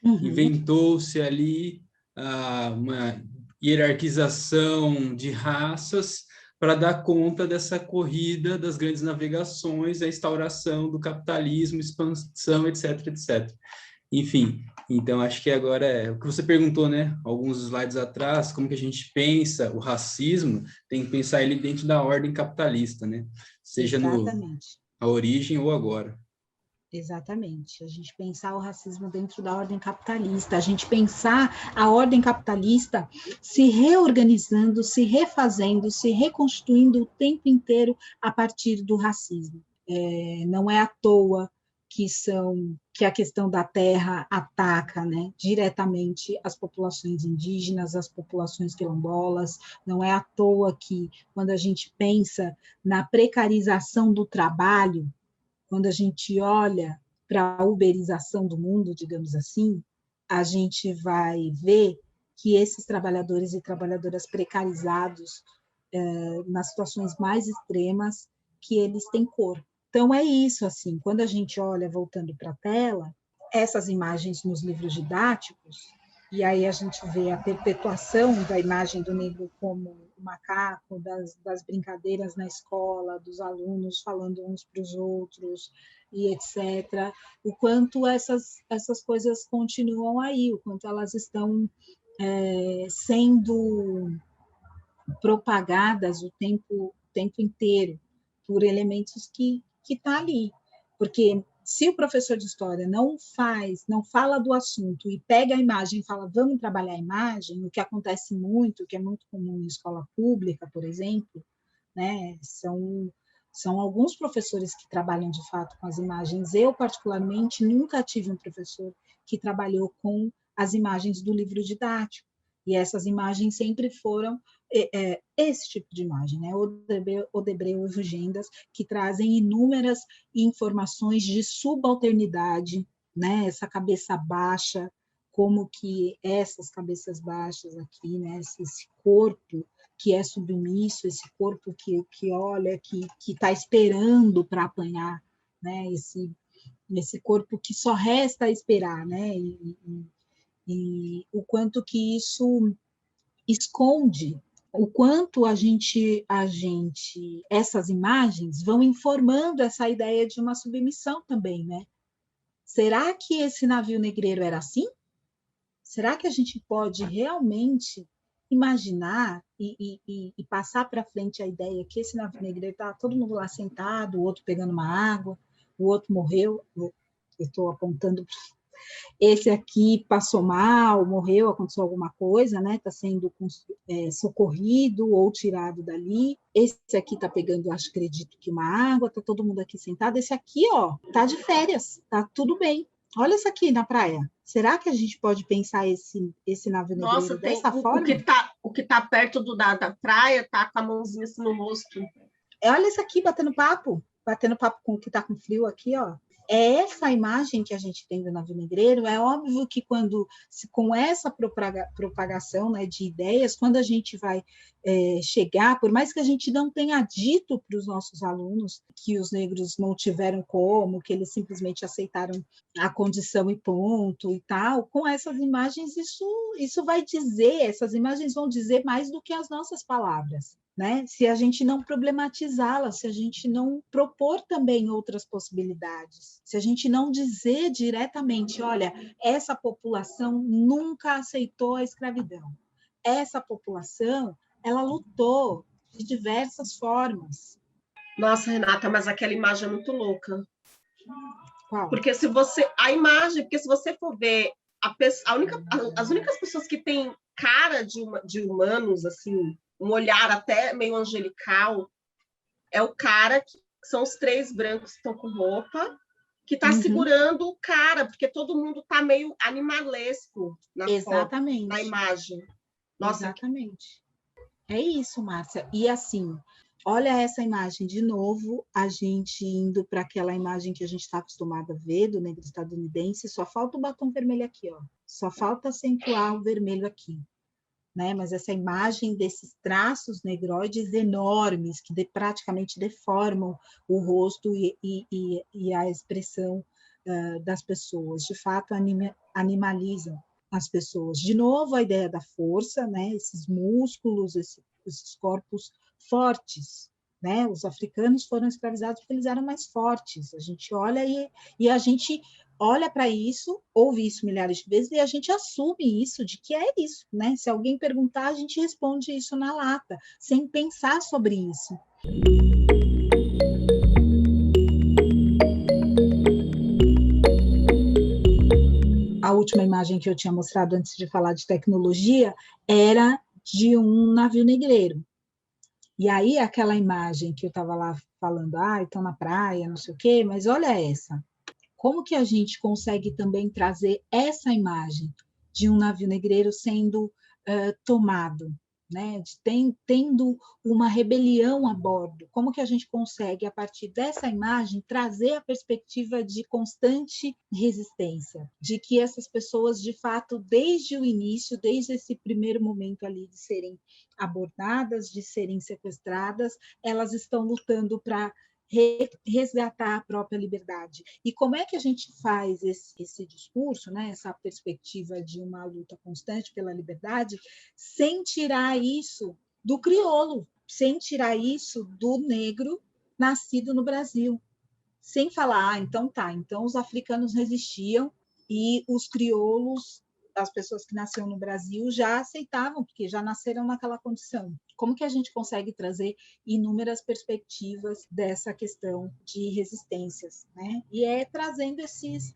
Inventou-se ali uma hierarquização de raças para dar conta dessa corrida das grandes navegações, a instauração do capitalismo, expansão, etc, etc. Enfim, então acho que agora é o que você perguntou, né? Alguns slides atrás, como que a gente pensa o racismo, tem que pensar ele dentro da ordem capitalista, né? Seja a origem ou agora. Exatamente. A gente pensar o racismo dentro da ordem capitalista, a gente pensar a ordem capitalista se reorganizando, se refazendo, se reconstituindo o tempo inteiro a partir do racismo. Não é à toa que a questão da terra ataca, né, diretamente as populações indígenas, as populações quilombolas. Não é à toa que, quando a gente pensa na precarização do trabalho, quando a gente olha para a uberização do mundo, digamos assim, a gente vai ver que esses trabalhadores e trabalhadoras precarizados, nas situações mais extremas, que eles têm cor. Então, é isso, assim, quando a gente olha, voltando para a tela, essas imagens nos livros didáticos, e aí a gente vê a perpetuação da imagem do negro como com o macaco, das brincadeiras na escola, dos alunos falando uns para os outros, e etc. O quanto essas coisas continuam aí, o quanto elas estão sendo propagadas o tempo inteiro por elementos que tá ali. Porque se o professor de história não fala do assunto e pega a imagem e fala, vamos trabalhar a imagem, o que acontece muito, o que é muito comum em escola pública, por exemplo, né, são alguns professores que trabalham de fato com as imagens. Eu, particularmente, nunca tive um professor que trabalhou com as imagens do livro didático. E essas imagens sempre foram esse tipo de imagem, né? Odebreu e Rugendas, que trazem inúmeras informações de subalternidade, né? Essa cabeça baixa, como que essas cabeças baixas aqui, né? Esse corpo que é submisso, esse corpo que olha, que está esperando para apanhar, né? Esse corpo que só resta esperar, né? E o quanto que isso esconde, o quanto essas imagens vão informando essa ideia de uma submissão também, né? Será que esse navio negreiro era assim? Será que a gente pode realmente imaginar e passar para frente a ideia que esse navio negreiro estava todo mundo lá sentado, o outro pegando uma água, o outro morreu, eu estou apontando, esse aqui passou mal, morreu, aconteceu alguma coisa, né? Está sendo socorrido ou tirado dali. Esse aqui está pegando, acho, acredito que uma água, está todo mundo aqui sentado. Esse aqui, ó, está de férias, tá tudo bem. Olha isso aqui na praia. Será que a gente pode pensar esse navio negreiro dessa forma? O que tá perto da praia tá com a mãozinha assim no rosto. Olha isso aqui, batendo papo com o que está com frio aqui, ó. É essa imagem que a gente tem do navio negreiro. É óbvio que com essa propagação, né, de ideias, quando a gente vai chegar, por mais que a gente não tenha dito para os nossos alunos que os negros não tiveram como, que eles simplesmente aceitaram a condição e ponto e tal, com essas imagens isso vai dizer, essas imagens vão dizer mais do que as nossas palavras. Né? Se a gente não problematizá-la, se a gente não propor também outras possibilidades, se a gente não dizer diretamente, olha, essa população nunca aceitou a escravidão, essa população, ela lutou de diversas formas. Nossa, Renata, mas aquela imagem é muito louca. Qual? Porque se você for ver as únicas pessoas que têm cara de humanos, assim, um olhar até meio angelical, é o cara que são os três brancos que estão com roupa, que está segurando o cara, porque todo mundo está meio animalesco na foto, na imagem. Nossa, exatamente. É isso, Márcia. E assim, olha essa imagem de novo, a gente indo para aquela imagem que a gente está acostumado a ver do negro estadunidense, só falta o batom vermelho aqui, ó. Só falta acentuar o vermelho aqui. Né? Mas essa imagem desses traços negroides enormes que praticamente deformam o rosto e a expressão das pessoas, de fato animalizam as pessoas. De novo, a ideia da força, né? Esses músculos, esses corpos fortes. Né? Os africanos foram escravizados porque eles eram mais fortes. A gente olha e a gente olha para isso, ouve isso milhares de vezes e a gente assume isso, de que é isso, né? Se alguém perguntar, a gente responde isso na lata, sem pensar sobre isso. A última imagem que eu tinha mostrado antes de falar de tecnologia era de um navio negreiro. E aí, aquela imagem que eu estava lá falando, estão na praia, não sei o quê, mas olha essa. Como que a gente consegue também trazer essa imagem de um navio negreiro sendo tomado, né? Tendo uma rebelião a bordo? Como que a gente consegue, a partir dessa imagem, trazer a perspectiva de constante resistência, de que essas pessoas, de fato, desde o início, desde esse primeiro momento ali de serem abordadas, de serem sequestradas, elas estão lutando para resgatar a própria liberdade. E como é que a gente faz esse discurso, né, essa perspectiva de uma luta constante pela liberdade, sem tirar isso do crioulo, sem tirar isso do negro nascido no Brasil. Sem falar, então os africanos resistiam e os crioulos, as pessoas que nasceram no Brasil, já aceitavam, porque já nasceram naquela condição. Como que a gente consegue trazer inúmeras perspectivas dessa questão de resistências, né? E é trazendo esses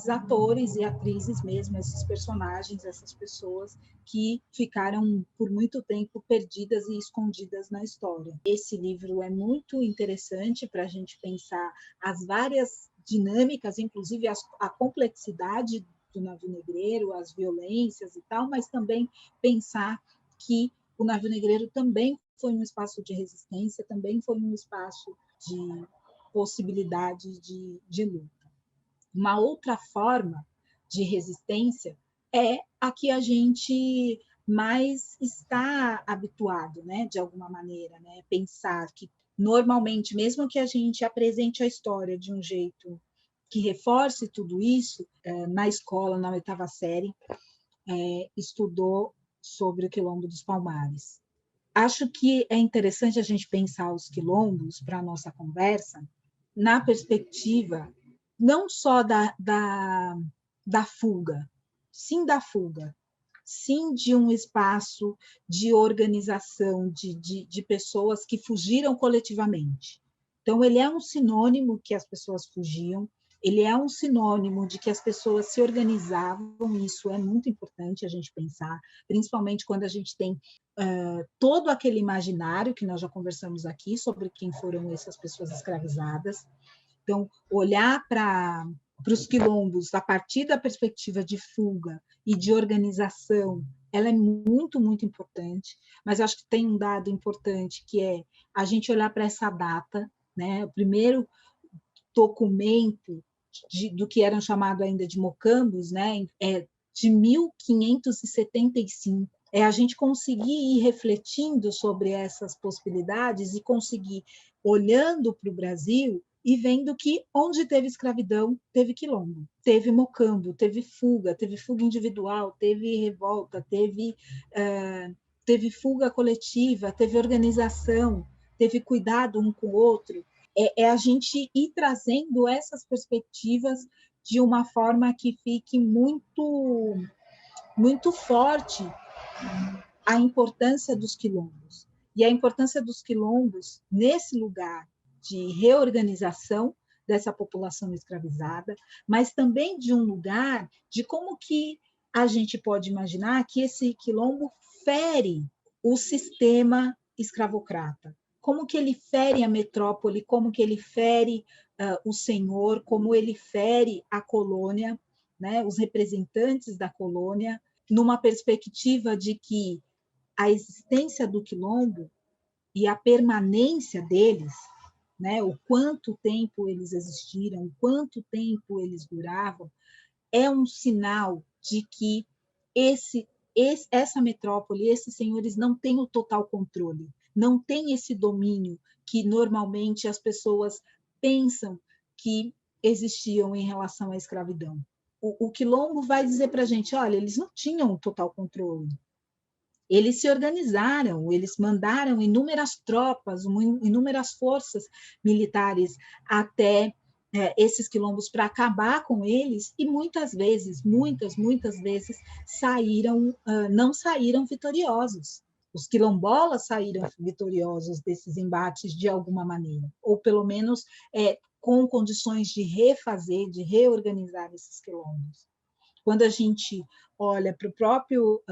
atores e atrizes mesmo, esses personagens, essas pessoas que ficaram por muito tempo perdidas e escondidas na história. Esse livro é muito interessante para a gente pensar as várias dinâmicas, inclusive a complexidade do navio negreiro, as violências e tal, mas também pensar que o navio negreiro também foi um espaço de resistência, também foi um espaço de possibilidade de luta. Uma outra forma de resistência é a que a gente mais está habituado, né, de alguma maneira, né? Pensar que, normalmente, mesmo que a gente apresente a história de um jeito que reforce tudo isso, na escola, na 8ª série, estudou sobre o Quilombo dos Palmares. Acho que é interessante a gente pensar os quilombos para a nossa conversa na perspectiva não só da fuga, sim da fuga, sim de um espaço de organização de pessoas que fugiram coletivamente. Então, ele é um sinônimo que as pessoas fugiam, ele é um sinônimo de que as pessoas se organizavam, e isso é muito importante a gente pensar, principalmente quando a gente tem todo aquele imaginário que nós já conversamos aqui sobre quem foram essas pessoas escravizadas. Então, olhar para os quilombos a partir da perspectiva de fuga e de organização, ela é muito, muito importante, mas acho que tem um dado importante, que é a gente olhar para essa data, né? O primeiro documento do que eram chamados ainda de mocambos, né? É de 1575. É a gente conseguir ir refletindo sobre essas possibilidades e conseguir, olhando para o Brasil, e vendo que onde teve escravidão, teve quilombo, teve mocambo, teve fuga individual, teve revolta, teve fuga coletiva, teve organização, teve cuidado um com o outro. É a gente ir trazendo essas perspectivas de uma forma que fique muito, muito forte a importância dos quilombos. E a importância dos quilombos nesse lugar de reorganização dessa população escravizada, mas também de um lugar de como que a gente pode imaginar que esse quilombo fere o sistema escravocrata, como que ele fere a metrópole, como que ele fere o senhor, como ele fere a colônia, né, os representantes da colônia, numa perspectiva de que a existência do quilombo e a permanência deles, né, o quanto tempo eles existiram, o quanto tempo eles duravam, é um sinal de que essa metrópole, esses senhores não têm o total controle, não têm esse domínio que normalmente as pessoas pensam que existiam em relação à escravidão. O quilombo vai dizer para a gente, olha, eles não tinham o total controle. Eles se organizaram, eles mandaram inúmeras tropas, inúmeras forças militares até esses quilombos para acabar com eles, e muitas vezes não saíram vitoriosos. Os quilombolas saíram vitoriosos desses embates de alguma maneira, ou pelo menos com condições de refazer, de reorganizar esses quilombos. Quando a gente olha para o próprio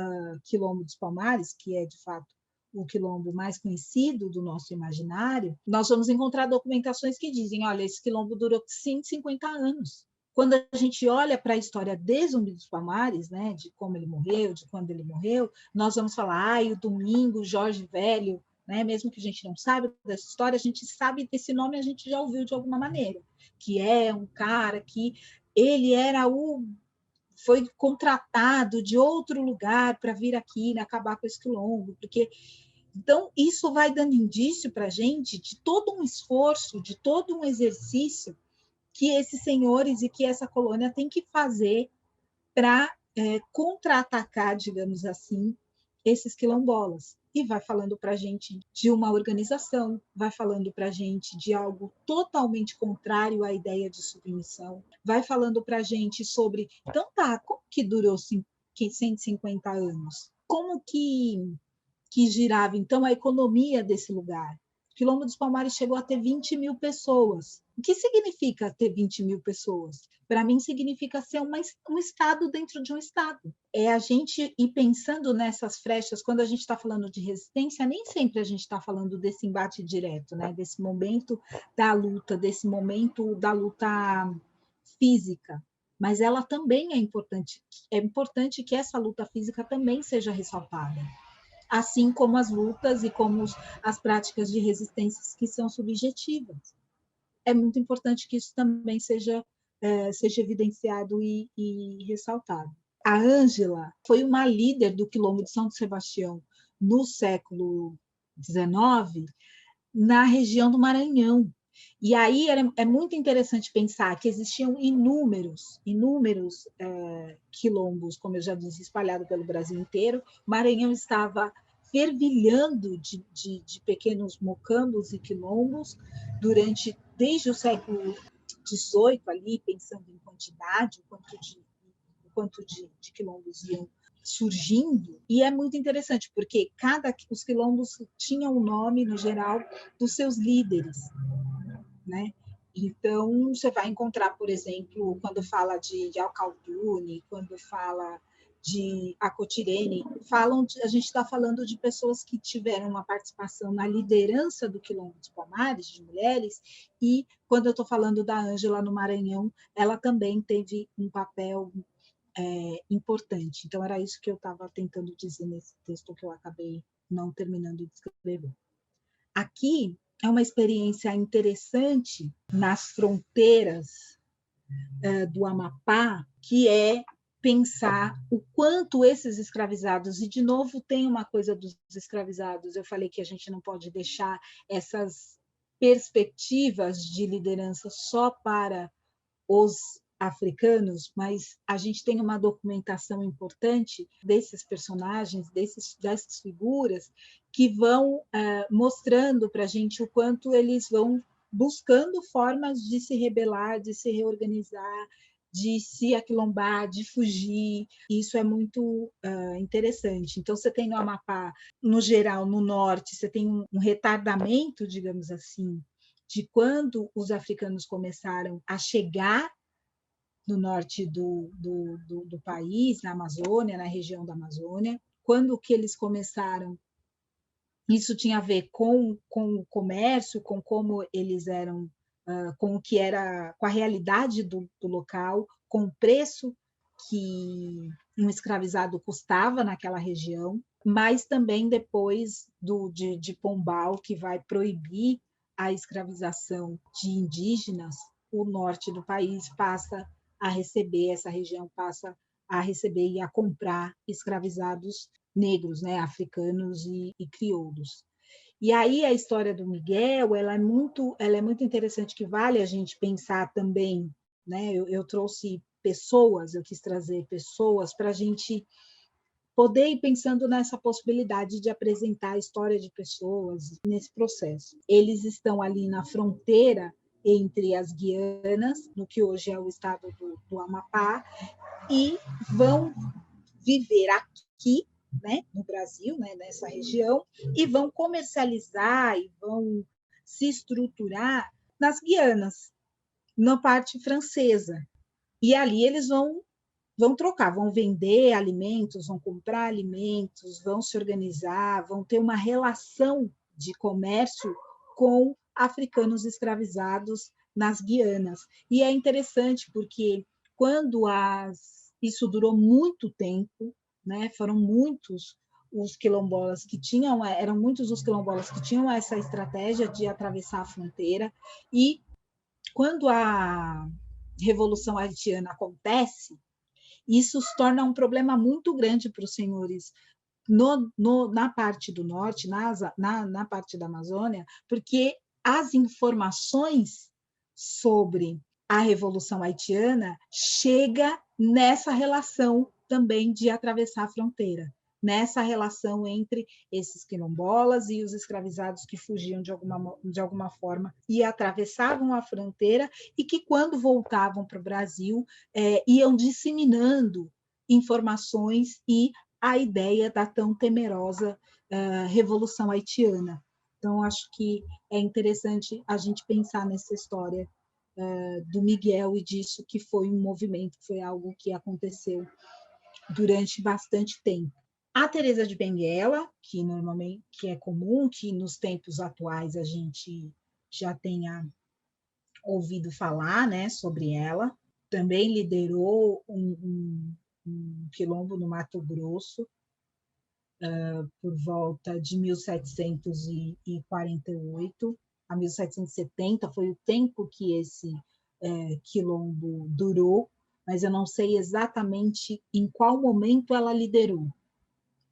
Quilombo dos Palmares, que é, de fato, o quilombo mais conhecido do nosso imaginário, nós vamos encontrar documentações que dizem, olha, esse quilombo durou 150 anos. Quando a gente olha para a história de Zumbi dos Palmares, né, de como ele morreu, de quando ele morreu, nós vamos falar, o Domingo, Jorge Velho, né, mesmo que a gente não saiba dessa história, a gente sabe desse nome, a gente já ouviu de alguma maneira, que é um cara que ele era foi contratado de outro lugar para vir aqui, né, acabar com esse quilombo, porque então isso vai dando indício para a gente de todo um esforço, de todo um exercício que esses senhores e que essa colônia tem que fazer para contra-atacar, digamos assim, esses quilombolas. e vai falando para a gente de uma organização, vai falando para a gente de algo totalmente contrário à ideia de submissão, vai falando para a gente sobre, então tá, como que durou 150 anos? Como que girava, então, a economia desse lugar? O Quilombo dos Palmares chegou a ter 20 mil pessoas. O que significa ter 20 mil pessoas? Para mim, significa ser um Estado dentro de um Estado. É a gente ir pensando nessas frechas, quando a gente está falando de resistência, nem sempre a gente está falando desse embate direto, né? Desse momento da luta, desse momento da luta física, mas ela também é importante. É importante que essa luta física também seja ressaltada, assim como as lutas e como as práticas de resistência que são subjetivas. É muito importante que isso também seja evidenciado e ressaltado. A Ângela foi uma líder do Quilombo de São Sebastião no século XIX, na região do Maranhão. E aí é muito interessante pensar que existiam inúmeros quilombos, como eu já disse, espalhados pelo Brasil inteiro. O Maranhão estava fervilhando de pequenos mocambos e quilombos desde o século XVIII, ali, pensando em quantidade, o quanto de quilombos iam surgindo, e é muito interessante, porque os quilombos tinham o nome, no geral, dos seus líderes, né? Então, você vai encontrar, por exemplo, quando fala de Alcaldune, quando fala de Acotirene, a gente está falando de pessoas que tiveram uma participação na liderança do Quilombo dos Palmares, de mulheres, e quando eu estou falando da Ângela no Maranhão, ela também teve um papel importante. Então, era isso que eu estava tentando dizer nesse texto que eu acabei não terminando de escrever. Aqui é uma experiência interessante nas fronteiras do Amapá, que é pensar o quanto esses escravizados, e de novo tem uma coisa dos escravizados, eu falei que a gente não pode deixar essas perspectivas de liderança só para os africanos, mas a gente tem uma documentação importante desses personagens, dessas figuras, que vão mostrando para a gente o quanto eles vão buscando formas de se rebelar, de se reorganizar, de se aquilombar, de fugir. Isso é muito interessante. Então, você tem no Amapá, no geral, no norte, você tem um retardamento, digamos assim, de quando os africanos começaram a chegar no norte do país, na Amazônia, na região da Amazônia. Quando que eles começaram, isso tinha a ver com o comércio, com como eles eram, com o que era, com a realidade do local, com o preço que um escravizado custava naquela região, mas também depois de Pombal, que vai proibir a escravização de indígenas, o norte do país passa a receber, essa região passa a receber e a comprar escravizados negros, né, africanos e crioulos. E aí a história do Miguel, ela é muito interessante, que vale a gente pensar também, né? Eu trouxe pessoas, eu quis trazer pessoas para a gente poder ir pensando nessa possibilidade de apresentar a história de pessoas nesse processo. Eles estão ali na fronteira entre as Guianas, no que hoje é o estado do Amapá, e vão viver aqui, né, no Brasil, né, nessa região, e vão comercializar e vão se estruturar nas Guianas, na parte francesa. E ali eles vão trocar, vão vender alimentos, vão comprar alimentos, vão se organizar, vão ter uma relação de comércio com africanos escravizados nas Guianas. E é interessante porque isso durou muito tempo, né? Foram muitos os quilombolas que tinham, eram muitos os quilombolas que tinham essa estratégia de atravessar a fronteira, e quando a Revolução Haitiana acontece, isso se torna um problema muito grande para os senhores na parte do norte, na parte da Amazônia, porque as informações sobre a Revolução Haitiana chega nessa relação também de atravessar a fronteira. nessa relação entre esses quilombolas e os escravizados que fugiam de alguma forma e atravessavam a fronteira e que, quando voltavam para o Brasil, iam disseminando informações e a ideia da tão temerosa Revolução Haitiana. Então, acho que é interessante a gente pensar nessa história do Miguel e disso que foi um movimento, foi algo que aconteceu durante bastante tempo. A Teresa de Benguela, que normalmente é comum que nos tempos atuais a gente já tenha ouvido falar, né, sobre ela, também liderou um quilombo no Mato Grosso por volta de 1748 a 1770, foi o tempo que esse quilombo durou, mas eu não sei exatamente em qual momento ela liderou.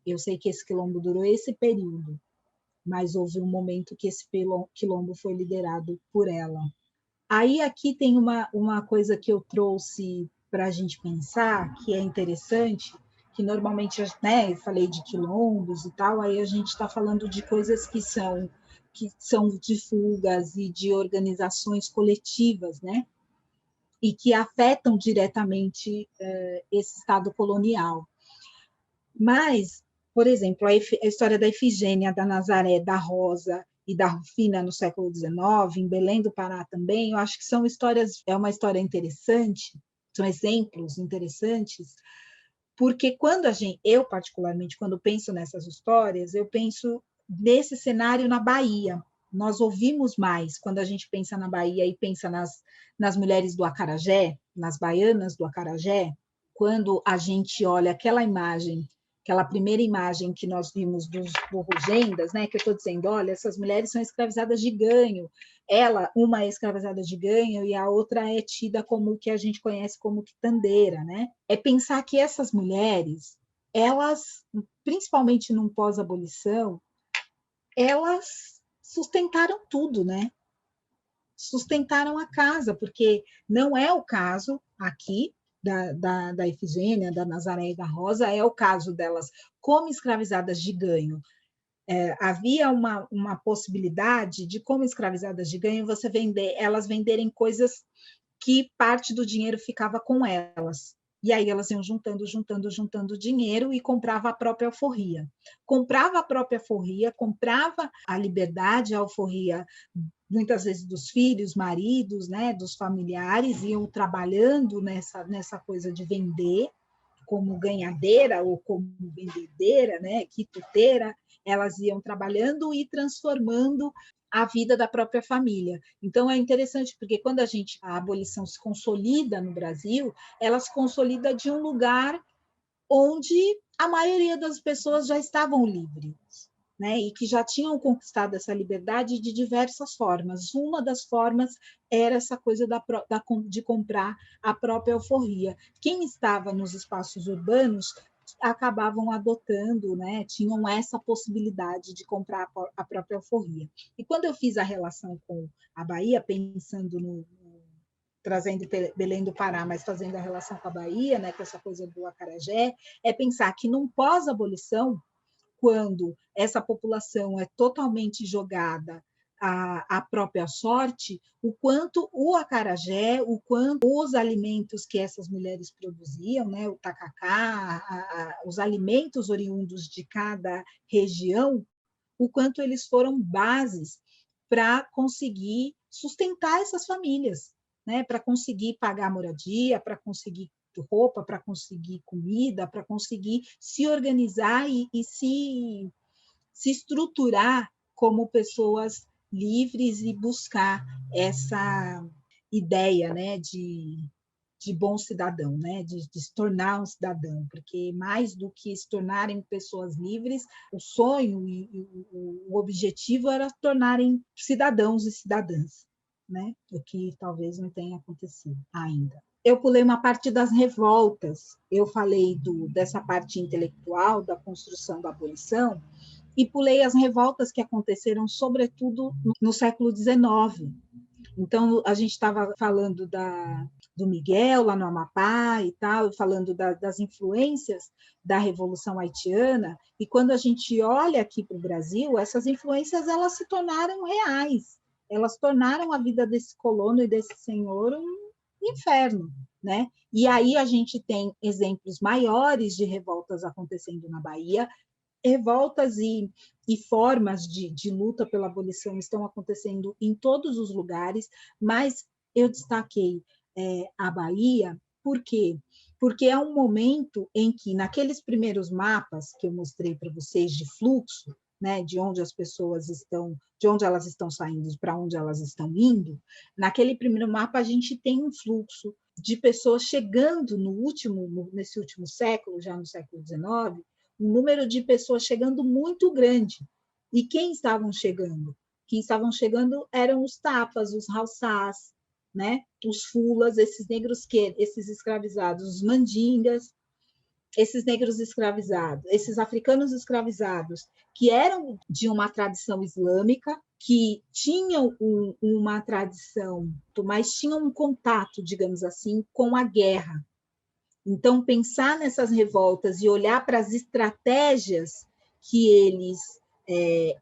Eu sei que esse quilombo durou esse período, mas houve um momento que esse quilombo foi liderado por ela. Aí aqui tem uma coisa que eu trouxe para a gente pensar, que é interessante, que normalmente, né, eu falei de quilombos e tal, aí a gente está falando de coisas que são de fugas e de organizações coletivas, né, e que afetam diretamente esse Estado colonial. Mas, por exemplo, a história da Efigênia, da Nazaré, da Rosa e da Rufina no século XIX, em Belém do Pará também, eu acho que são histórias, é uma história interessante, são exemplos interessantes, porque eu particularmente, quando penso nessas histórias, eu penso nesse cenário na Bahia. Nós ouvimos mais, quando a gente pensa na Bahia e pensa nas mulheres do acarajé, nas baianas do acarajé, quando a gente olha aquela primeira imagem que nós vimos dos borrogendas, né, que eu estou dizendo, olha, essas mulheres são escravizadas de ganho, uma é escravizada de ganho e a outra é tida como o que a gente conhece como quitandeira, né? É pensar que essas mulheres, elas, principalmente num pós-abolição, elas sustentaram tudo, né? Sustentaram a casa, porque não é o caso aqui da Efigênia, da Nazaré e da Rosa, é o caso delas como escravizadas de ganho. Havia uma possibilidade de, como escravizadas de ganho, elas venderem coisas que parte do dinheiro ficava com elas. E aí elas iam juntando dinheiro e comprava a própria alforria. Comprava a própria alforria, comprava a liberdade, a alforria, muitas vezes dos filhos, maridos, né, dos familiares, iam trabalhando nessa coisa de vender, como ganhadeira ou como vendedeira, né, quituteira, elas iam trabalhando e transformando a vida da própria família. Então, é interessante, porque quando a abolição se consolida no Brasil, ela se consolida de um lugar onde a maioria das pessoas já estavam livres, né, e que já tinham conquistado essa liberdade de diversas formas. Uma das formas era essa coisa de comprar a própria alforria. Quem estava nos espaços urbanos acabavam adotando, né, tinham essa possibilidade de comprar a própria alforria. E quando eu fiz a relação com a Bahia, pensando trazendo Belém do Pará, mas fazendo a relação com a Bahia, né, com essa coisa do acarajé, é pensar que num pós-abolição, quando essa população é totalmente jogada à própria sorte, o quanto o acarajé, o quanto os alimentos que essas mulheres produziam, né, o tacacá, os alimentos oriundos de cada região, o quanto eles foram bases para conseguir sustentar essas famílias, né, para conseguir pagar moradia, para conseguir roupa, para conseguir comida, para conseguir se organizar e se estruturar como pessoas livres e buscar essa ideia, né, de bom cidadão, né, de se tornar um cidadão, porque mais do que se tornarem pessoas livres, o sonho e o objetivo era tornarem cidadãos e cidadãs, né, o que talvez não tenha acontecido ainda. Eu pulei uma parte das revoltas, eu falei dessa parte intelectual, da construção da abolição, e pulei as revoltas que aconteceram, sobretudo, no século XIX, Então, a gente estava falando do Miguel, lá no Amapá e tal, falando das influências da Revolução Haitiana, e quando a gente olha aqui para o Brasil, essas influências elas se tornaram reais, elas tornaram a vida desse colono e desse senhor um inferno, né? E aí a gente tem exemplos maiores de revoltas acontecendo na Bahia, revoltas e formas de luta pela abolição estão acontecendo em todos os lugares, mas eu destaquei a Bahia, por quê? Porque é um momento em que, naqueles primeiros mapas que eu mostrei para vocês de fluxo, né, de onde as pessoas estão, de onde elas estão saindo, para onde elas estão indo, naquele primeiro mapa a gente tem um fluxo de pessoas chegando nesse último século, já no século XIX, um número de pessoas chegando muito grande. E quem estavam chegando? Quem estavam chegando eram os tapas, os haussás, né? Os fulas, esses escravizados, os mandingas, esses negros escravizados, esses africanos escravizados, que eram de uma tradição islâmica, que tinham uma tradição, mas tinham um contato, digamos assim, com a guerra. Então, pensar nessas revoltas e olhar para as estratégias que eles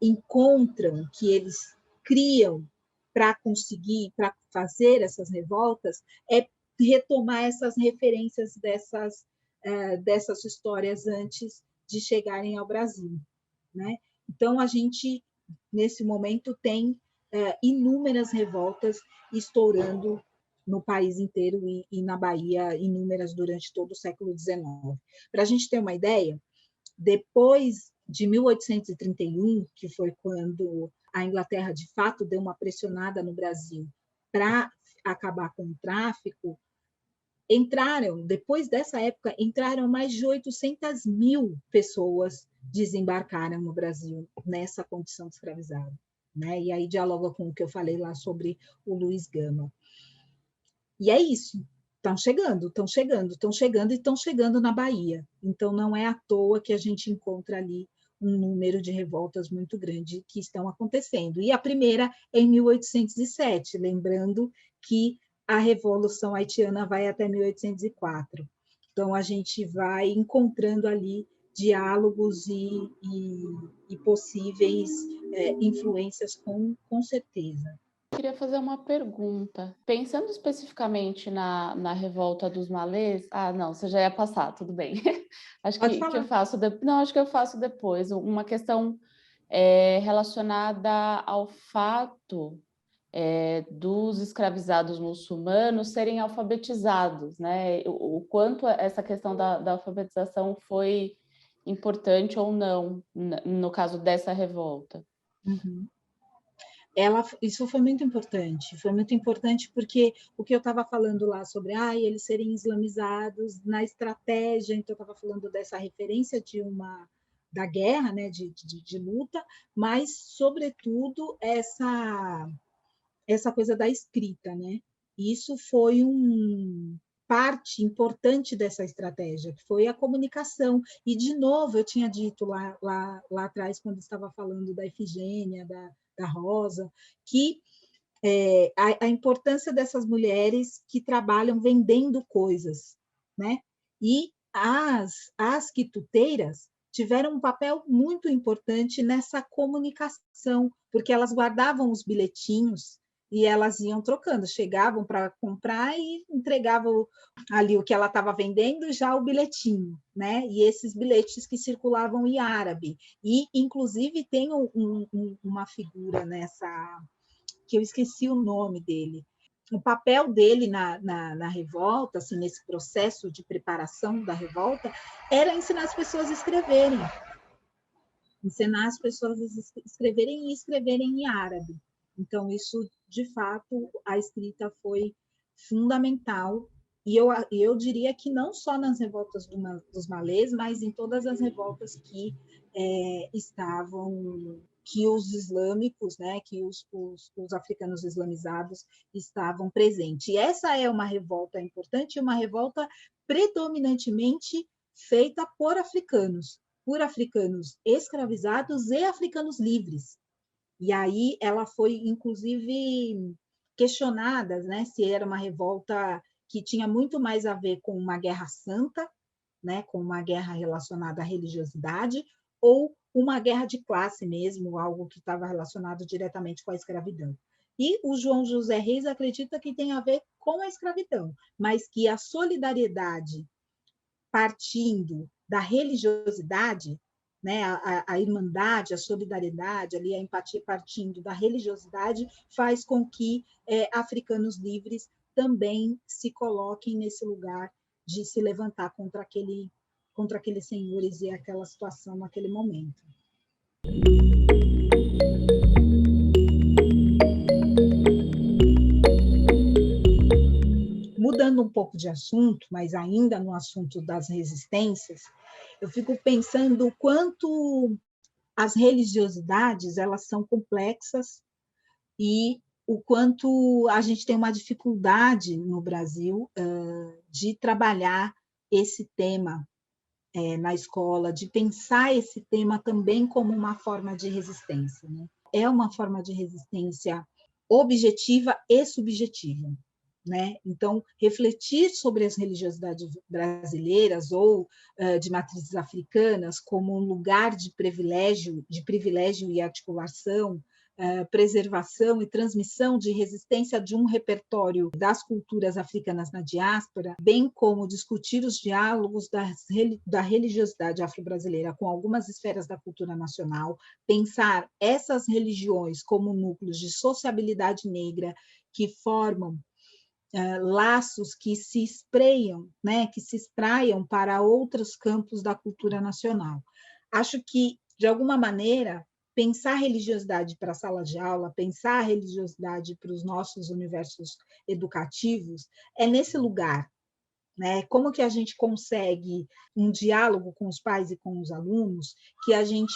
encontram, que eles criam para conseguir, para fazer essas revoltas, é retomar essas referências dessas histórias antes de chegarem ao Brasil, né? Então, a gente, nesse momento, tem inúmeras revoltas estourando no país inteiro e na Bahia, inúmeras durante todo o século XIX. Para a gente ter uma ideia, depois de 1831, que foi quando a Inglaterra, de fato, deu uma pressionada no Brasil para acabar com o tráfico, depois dessa época, entraram mais de 800 mil pessoas, desembarcaram no Brasil nessa condição de escravizado, né? E aí dialoga com o que eu falei lá sobre o Luiz Gama. E é isso, estão chegando e estão chegando na Bahia. Então, não é à toa que a gente encontra ali um número de revoltas muito grande que estão acontecendo. E a primeira é em 1807, lembrando que a Revolução Haitiana vai até 1804. Então, a gente vai encontrando ali diálogos e possíveis influências com certeza. Eu queria fazer uma pergunta. Pensando especificamente na revolta dos malês... Ah, não, você já ia passar, tudo bem. Acho que eu faço... Não, acho que eu faço depois. Uma questão relacionada ao fato dos escravizados muçulmanos serem alfabetizados, né? O quanto essa questão da alfabetização foi importante ou não, no caso dessa revolta. Uhum. Isso foi muito importante porque o que eu estava falando lá sobre eles serem islamizados na estratégia, então eu estava falando dessa referência da guerra, né, de luta, mas, sobretudo, essa coisa da escrita, né? Isso foi parte importante dessa estratégia, que foi a comunicação. E, de novo, eu tinha dito lá atrás, quando estava falando da Efigênia, da Rosa, que a importância dessas mulheres que trabalham vendendo coisas, né? E as quituteiras tiveram um papel muito importante nessa comunicação, porque elas guardavam os bilhetinhos e elas iam trocando, chegavam para comprar e entregavam ali o que ela estava vendendo, já o bilhetinho, né? E esses bilhetes que circulavam em árabe. E, inclusive, tem uma figura nessa, que eu esqueci o nome dele. O papel dele na revolta, assim, nesse processo de preparação da revolta, era ensinar as pessoas a escreverem. Ensinar as pessoas a escreverem e escreverem em árabe. Então, isso, de fato, a escrita foi fundamental. E eu diria que não só nas revoltas dos malês, mas em todas as revoltas que que os islâmicos, né, que os africanos islamizados estavam presentes. E essa é uma revolta importante, uma revolta predominantemente feita por africanos escravizados e africanos livres. E aí ela foi, inclusive, questionadas, né, se era uma revolta que tinha muito mais a ver com uma guerra santa, né, com uma guerra relacionada à religiosidade, ou uma guerra de classe mesmo, algo que estava relacionado diretamente com a escravidão. E o João José Reis acredita que tem a ver com a escravidão, mas que a solidariedade partindo da religiosidade, né, a irmandade, a solidariedade, ali, a empatia partindo da religiosidade, faz com que africanos livres também se coloquem nesse lugar de se levantar contra aqueles senhores e aquela situação naquele momento. Mudando um pouco de assunto, mas ainda no assunto das resistências, eu fico pensando o quanto as religiosidades elas são complexas e o quanto a gente tem uma dificuldade no Brasil de trabalhar esse tema na escola, de pensar esse tema também como uma forma de resistência, né? É uma forma de resistência objetiva e subjetiva, né? Então, refletir sobre as religiosidades brasileiras ou de matrizes africanas como um lugar de privilégio e articulação, preservação e transmissão de resistência de um repertório das culturas africanas na diáspora, bem como discutir os diálogos da religiosidade afro-brasileira com algumas esferas da cultura nacional, pensar essas religiões como núcleos de sociabilidade negra que formam laços que se espreiam, né, que se espraiam para outros campos da cultura nacional. Acho que, de alguma maneira, pensar religiosidade para a sala de aula, pensar a religiosidade para os nossos universos educativos, é nesse lugar, né? Como que a gente consegue um diálogo com os pais e com os alunos, que a gente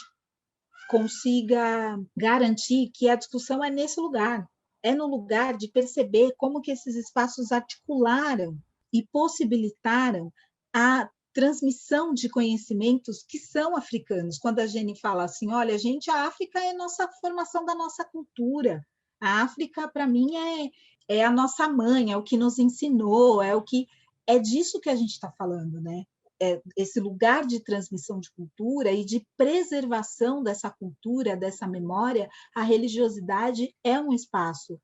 consiga garantir que a discussão é nesse lugar, é no lugar de perceber como que esses espaços articularam e possibilitaram a transmissão de conhecimentos que são africanos. Quando a Jenny fala assim, olha, gente, a África é a nossa formação da nossa cultura. A África, para mim, é a nossa mãe, é o que nos ensinou, é disso que a gente está falando, né? Esse lugar de transmissão de cultura e de preservação dessa cultura, dessa memória, a religiosidade é um espaço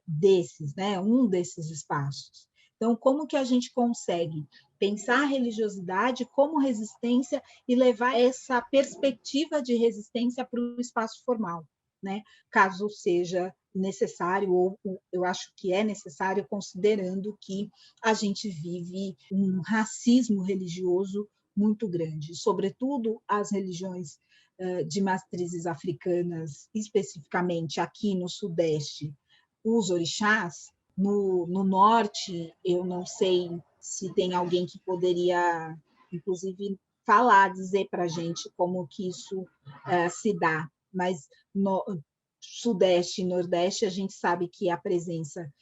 desses, né? Um desses espaços. Então, como que a gente consegue pensar a religiosidade como resistência e levar essa perspectiva de resistência para o espaço formal, né? Caso seja necessário, ou eu acho que é necessário, considerando que a gente vive um racismo religioso muito grande, sobretudo as religiões de matrizes africanas, especificamente aqui no Sudeste, os orixás. No norte, eu não sei se tem alguém que poderia, inclusive, dizer para a gente como que isso se dá, mas no Sudeste e Nordeste, a gente sabe que a presença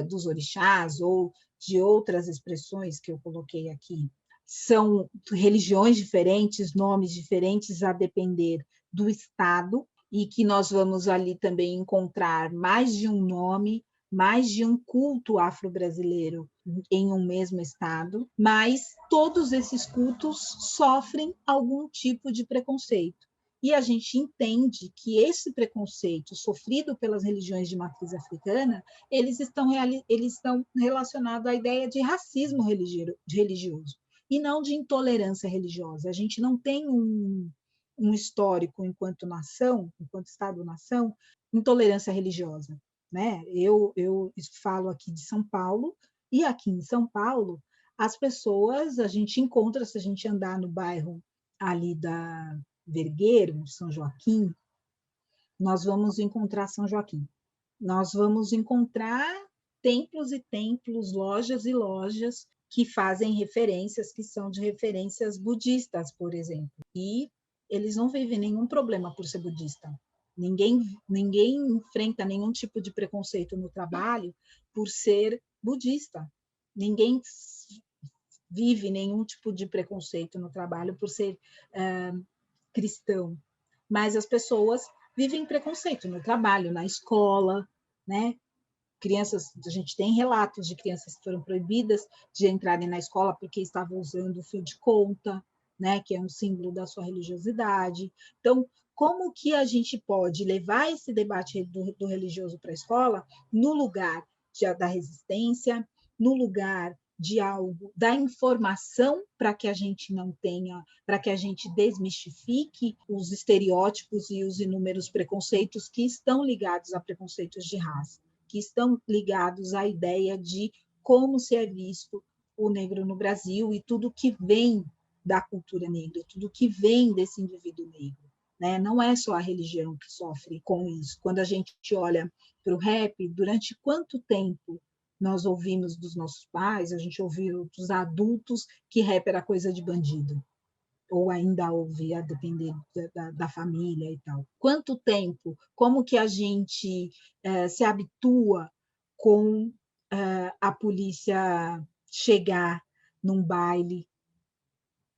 dos orixás ou de outras expressões que eu coloquei aqui são religiões diferentes, nomes diferentes, a depender do estado, e que nós vamos ali também encontrar mais de um nome, mais de um culto afro-brasileiro em um mesmo estado, mas todos esses cultos sofrem algum tipo de preconceito. E a gente entende que esse preconceito sofrido pelas religiões de matriz africana, eles estão relacionados à ideia de racismo religioso e não de intolerância religiosa. A gente não tem um histórico enquanto nação, enquanto Estado-nação, intolerância religiosa, né? Eu falo aqui de São Paulo, e aqui em São Paulo, as pessoas, a gente encontra, se a gente andar no bairro ali da Vergueiro, São Joaquim, nós vamos encontrar São Joaquim. Nós vamos encontrar templos e templos, lojas e lojas que fazem referências, que são de referências budistas, por exemplo. E eles não vivem nenhum problema por ser budista. Ninguém enfrenta nenhum tipo de preconceito no trabalho por ser budista. Ninguém vive nenhum tipo de preconceito no trabalho por ser cristão. Mas as pessoas vivem preconceito no trabalho, na escola, né? crianças, a gente tem relatos de crianças que foram proibidas de entrarem na escola porque estavam usando o fio de conta, né, que é um símbolo da sua religiosidade. Então, como que a gente pode levar esse debate do religioso para a escola no lugar da resistência, no lugar de algo, da informação, para que a gente não tenha, para que a gente desmistifique os estereótipos e os inúmeros preconceitos que estão ligados a preconceitos de raça, que estão ligados à ideia de como se é visto o negro no Brasil e tudo que vem da cultura negra, tudo que vem desse indivíduo negro. Né? Não é só a religião que sofre com isso. Quando a gente olha para o rap, durante quanto tempo nós ouvimos dos nossos pais, a gente ouviu dos adultos que rap era coisa de bandido, ou ainda ouve, a depender da família e tal. Quanto tempo, como que a gente se habitua com a polícia chegar num baile,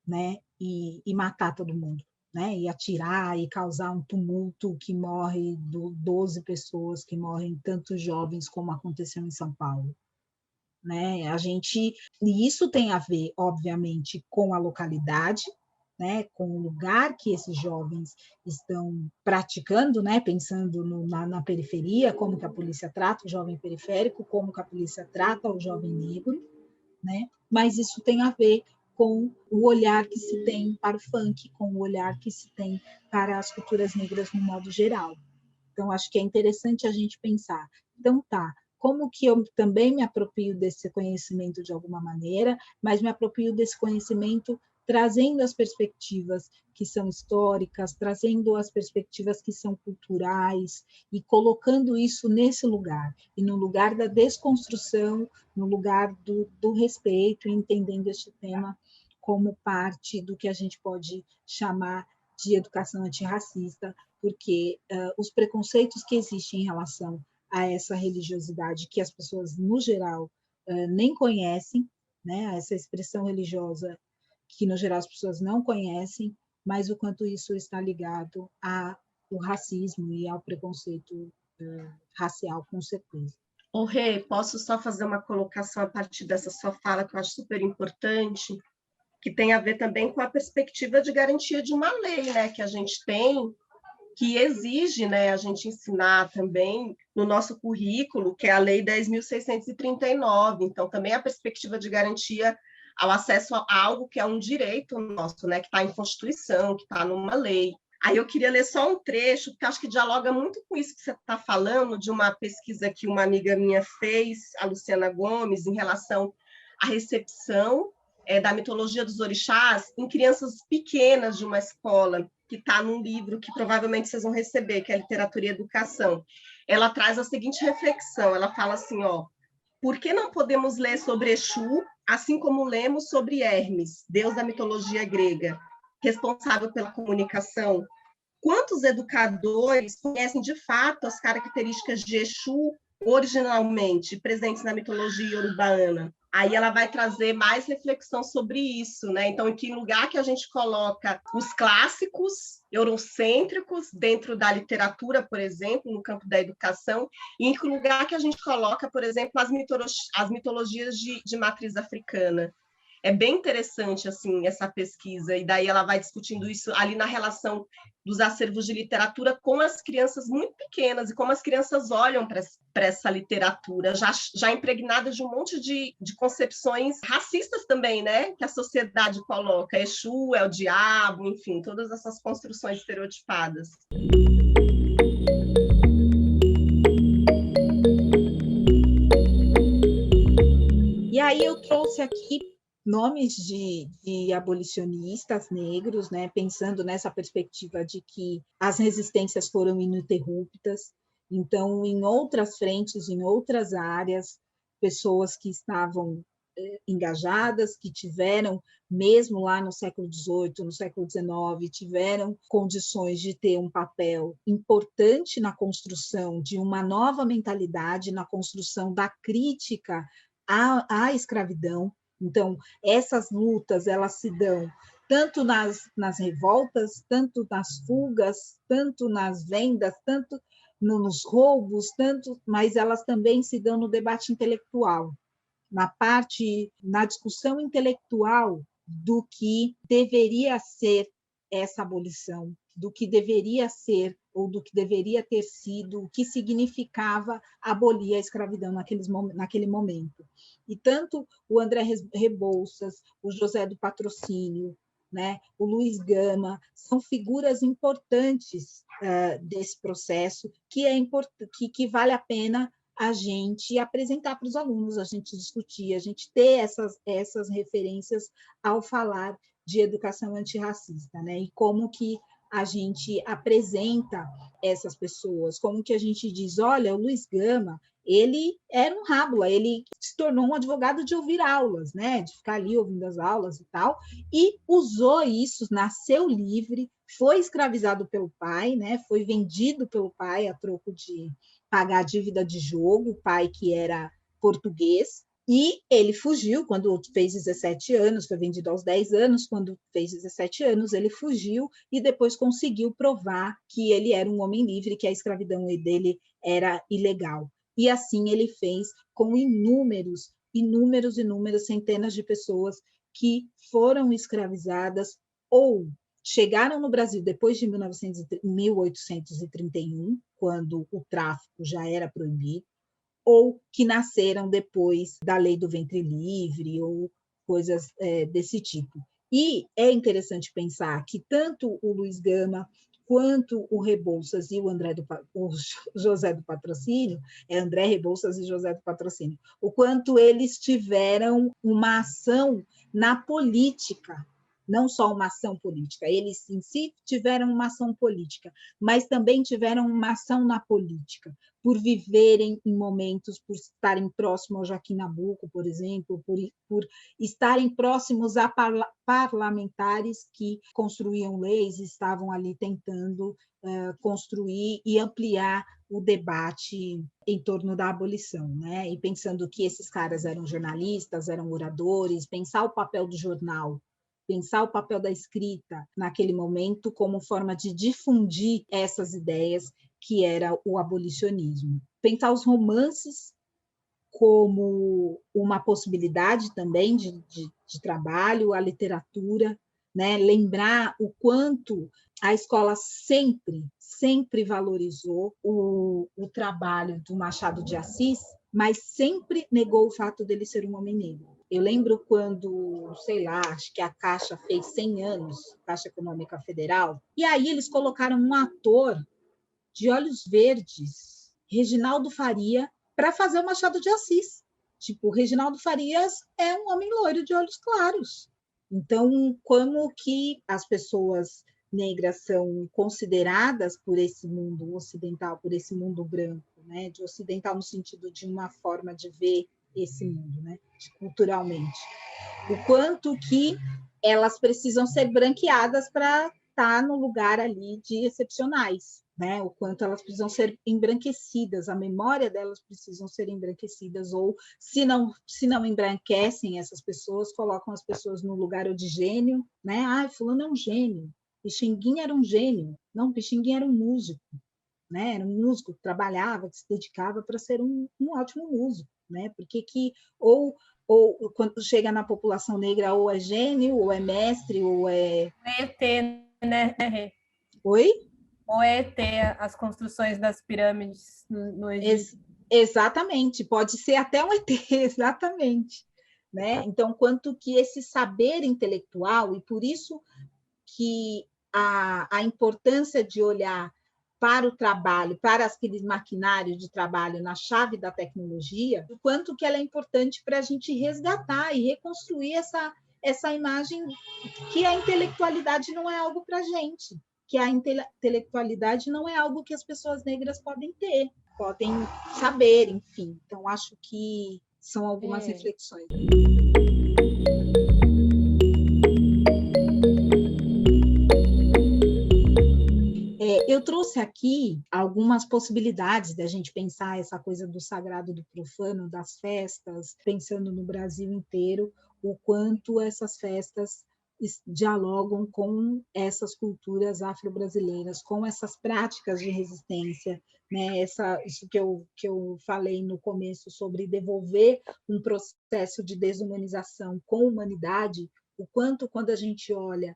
né, e matar todo mundo, né, e atirar e causar um tumulto que morre 12 pessoas, que morrem tantos jovens como aconteceu em São Paulo. Né? E isso tem a ver, obviamente, com a localidade, né? Com o lugar que esses jovens estão praticando, né? Pensando na periferia, como que a polícia trata o jovem periférico, como que a polícia trata o jovem negro, né? Mas isso tem a ver com o olhar que se tem para o funk, com o olhar que se tem para as culturas negras no modo geral. Então, acho que é interessante a gente pensar. Então, como que eu também me aproprio desse conhecimento de alguma maneira, mas me aproprio desse conhecimento trazendo as perspectivas que são históricas, trazendo as perspectivas que são culturais e colocando isso nesse lugar, e no lugar da desconstrução, no lugar do respeito, e entendendo este tema como parte do que a gente pode chamar de educação antirracista, porque os preconceitos que existem em relação a essa religiosidade que as pessoas, no geral, nem conhecem, né? Essa expressão religiosa que, no geral, as pessoas não conhecem, mas o quanto isso está ligado ao racismo e ao preconceito racial, com certeza. Ô, Rê, posso só fazer uma colocação a partir dessa sua fala, que eu acho super importante, que tem a ver também com a perspectiva de garantia de uma lei, né, que a gente tem, que exige, né, a gente ensinar também no nosso currículo, que é a Lei 10.639. Então, também a perspectiva de garantia ao acesso a algo que é um direito nosso, né, que está em Constituição, que está numa lei. Aí eu queria ler só um trecho, porque acho que dialoga muito com isso que você está falando, de uma pesquisa que uma amiga minha fez, a Luciana Gomes, em relação à recepção da mitologia dos orixás em crianças pequenas de uma escola, que está num livro que provavelmente vocês vão receber, que é Literatura e Educação. Ela traz a seguinte reflexão, ela fala assim, por que não podemos ler sobre Exu, assim como lemos sobre Hermes, deus da mitologia grega, responsável pela comunicação? Quantos educadores conhecem de fato as características de Exu originalmente presentes na mitologia iorubana? Aí ela vai trazer mais reflexão sobre isso, né? Então, em que lugar que a gente coloca os clássicos eurocêntricos dentro da literatura, por exemplo, no campo da educação, e em que lugar que a gente coloca, por exemplo, as mitologias de matriz africana. É bem interessante, assim, essa pesquisa, e daí ela vai discutindo isso ali na relação dos acervos de literatura com as crianças muito pequenas, e como as crianças olham para essa literatura, já impregnada de um monte de concepções racistas também, né? Que a sociedade coloca. Exu é o diabo, enfim, todas essas construções estereotipadas. E aí eu trouxe aqui nomes de abolicionistas negros, né, pensando nessa perspectiva de que as resistências foram ininterruptas. Então, em outras frentes, em outras áreas, pessoas que estavam engajadas, que tiveram, mesmo lá no século XVIII, no século XIX, tiveram condições de ter um papel importante na construção de uma nova mentalidade, na construção da crítica à escravidão. Então, essas lutas, elas se dão tanto nas revoltas, tanto nas fugas, tanto nas vendas, tanto nos roubos, tanto, mas elas também se dão no debate intelectual, na discussão intelectual do que deveria ser essa abolição, do que deveria ser ou do que deveria ter sido, o que significava abolir a escravidão naquele momento. E tanto o André Rebouças, o José do Patrocínio, né, o Luiz Gama, são figuras importantes desse processo que vale a pena a gente apresentar para os alunos, a gente discutir, a gente ter essas referências ao falar de educação antirracista, né? E como que a gente apresenta essas pessoas, como que a gente diz, olha, o Luiz Gama, ele era um rábula, ele se tornou um advogado de ouvir aulas, né? De ficar ali ouvindo as aulas e tal, e usou isso, nasceu livre, foi escravizado pelo pai, né? Foi vendido pelo pai a troco de pagar a dívida de jogo, o pai que era português, e ele fugiu quando fez 17 anos, foi vendido aos 10 anos, quando fez 17 anos ele fugiu e depois conseguiu provar que ele era um homem livre, que a escravidão dele era ilegal. E assim ele fez com inúmeras, centenas de pessoas que foram escravizadas ou chegaram no Brasil depois de 1831, quando o tráfico já era proibido, ou que nasceram depois da lei do ventre livre, ou coisas desse tipo. E é interessante pensar que tanto o Luiz Gama quanto o Rebouças e o José do Patrocínio, André Rebouças e José do Patrocínio, o quanto eles tiveram uma ação na política, não só uma ação política, eles em si tiveram uma ação política, mas também tiveram uma ação na política, por viverem em momentos, por estarem próximos ao Joaquim Nabuco, por exemplo, por estarem próximos a parlamentares que construíam leis, estavam ali tentando construir e ampliar o debate em torno da abolição, né? E pensando que esses caras eram jornalistas, eram oradores, pensar o papel do jornal, pensar o papel da escrita naquele momento como forma de difundir essas ideias que era o abolicionismo. Pensar os romances como uma possibilidade também de trabalho, a literatura, né? Lembrar o quanto a escola sempre valorizou o trabalho do Machado de Assis, mas sempre negou o fato dele ser um homem negro. Eu lembro quando, sei lá, acho que a Caixa fez 100 anos, Caixa Econômica Federal, e aí eles colocaram um ator de olhos verdes, Reginaldo Faria, para fazer o Machado de Assis. Tipo, Reginaldo Farias é um homem loiro de olhos claros. Então, como que as pessoas negras são consideradas por esse mundo ocidental, por esse mundo branco, né? De ocidental no sentido de uma forma de ver esse mundo, né? Culturalmente. O quanto que elas precisam ser branqueadas para estar no lugar ali de excepcionais, né? O quanto elas precisam ser embranquecidas, a memória delas precisam ser embranquecidas, ou se não embranquecem essas pessoas, colocam as pessoas no lugar de gênio, né? Ah, fulano é um gênio, Pixinguinha era um gênio, não, Pixinguinha era um músico, né? Era um músico que trabalhava, que se dedicava para ser um ótimo músico, né? Porque ou quando chega na população negra, ou é gênio, ou é mestre, ou é... ET, né? Oi? Ou é ET, as construções das pirâmides no Egito. Exatamente, pode ser até um ET, exatamente. Né? Então, quanto que esse saber intelectual, e por isso que a importância de olhar para o trabalho, para aqueles maquinários de trabalho na chave da tecnologia, o quanto que ela é importante para a gente resgatar e reconstruir essa imagem que a intelectualidade não é algo para a gente, que a intelectualidade não é algo que as pessoas negras podem ter, podem saber, enfim. Então, acho que são algumas reflexões. Eu trouxe aqui algumas possibilidades da gente pensar essa coisa do sagrado, do profano, das festas, pensando no Brasil inteiro, o quanto essas festas dialogam com essas culturas afro-brasileiras, com essas práticas de resistência, né? Isso que eu falei no começo sobre devolver um processo de desumanização com humanidade, o quanto, quando a gente olha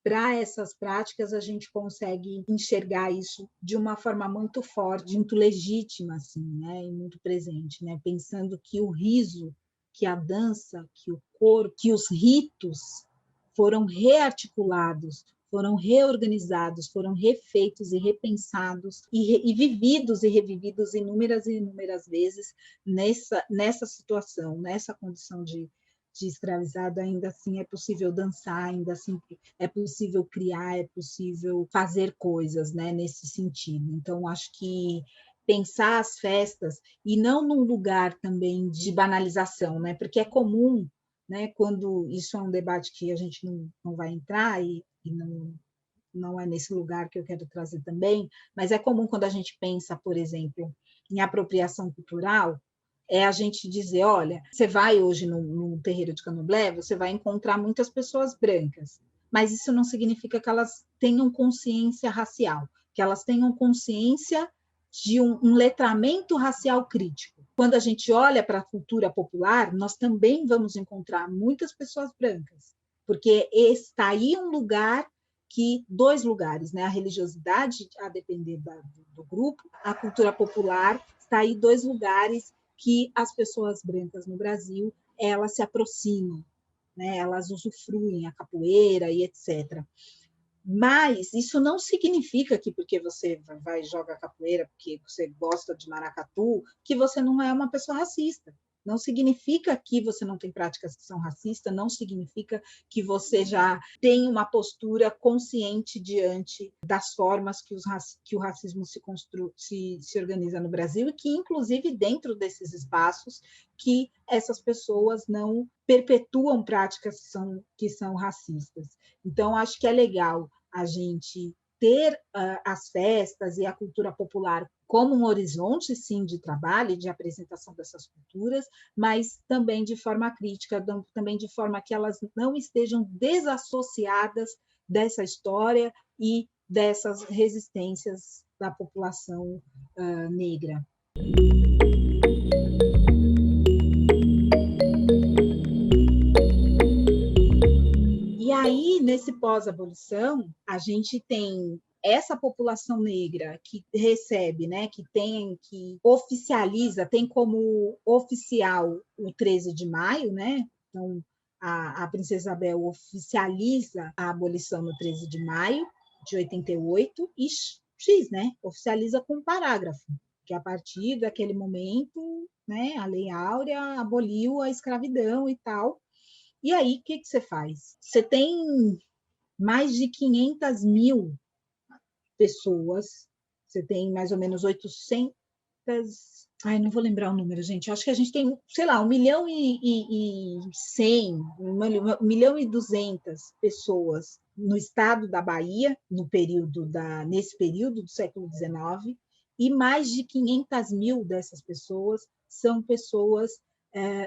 para essas práticas, a gente consegue enxergar isso de uma forma muito forte, muito legítima, assim, né? E muito presente, né? Pensando que o riso, que a dança, que o corpo, que os ritos foram rearticulados, foram reorganizados, foram refeitos e repensados e vividos e revividos inúmeras e inúmeras vezes nessa situação, nessa condição de escravizado. Ainda assim é possível dançar, ainda assim é possível criar, é possível fazer coisas, né, nesse sentido. Então, acho que pensar as festas, e não num lugar também de banalização, né, porque é comum, né, quando isso é um debate que a gente não vai entrar, e não é nesse lugar que eu quero trazer também, mas é comum quando a gente pensa, por exemplo, em apropriação cultural, a gente dizer, olha, você vai hoje no terreiro de Candomblé, você vai encontrar muitas pessoas brancas, mas isso não significa que elas tenham consciência racial, que elas tenham consciência de um letramento racial crítico. Quando a gente olha para a cultura popular, nós também vamos encontrar muitas pessoas brancas, porque está aí um lugar dois lugares, né? A religiosidade, a depender do grupo, a cultura popular, está aí dois lugares que as pessoas brancas no Brasil, elas se aproximam, né? Elas usufruem a capoeira e etc. Mas isso não significa que porque você vai e joga capoeira, porque você gosta de maracatu, que você não é uma pessoa racista. Não significa que você não tem práticas que são racistas, não significa que você já tem uma postura consciente diante das formas que o racismo se organiza no Brasil, e que, inclusive, dentro desses espaços, que essas pessoas não perpetuam práticas que são racistas. Então, acho que é legal a gente ter as festas e a cultura popular como um horizonte, sim, de trabalho e de apresentação dessas culturas, mas também de forma crítica, também de forma que elas não estejam desassociadas dessa história e dessas resistências da população negra. E aí, nesse pós-abolição, a gente tem essa população negra que recebe, né, que oficializa, tem como oficial o 13 de maio, né? Então, a Princesa Isabel oficializa a abolição no 13 de maio de 88 e né, oficializa com um parágrafo, que a partir daquele momento, né, a Lei Áurea aboliu a escravidão e tal. E aí, o que você faz? Você tem mais de 500 mil pessoas, você tem mais ou menos 800... Ai, não vou lembrar o número, gente. Acho que a gente tem, sei lá, 1.100.000, 1.200.000 pessoas no estado da Bahia, nesse período do século XIX, e mais de 500 mil dessas pessoas são pessoas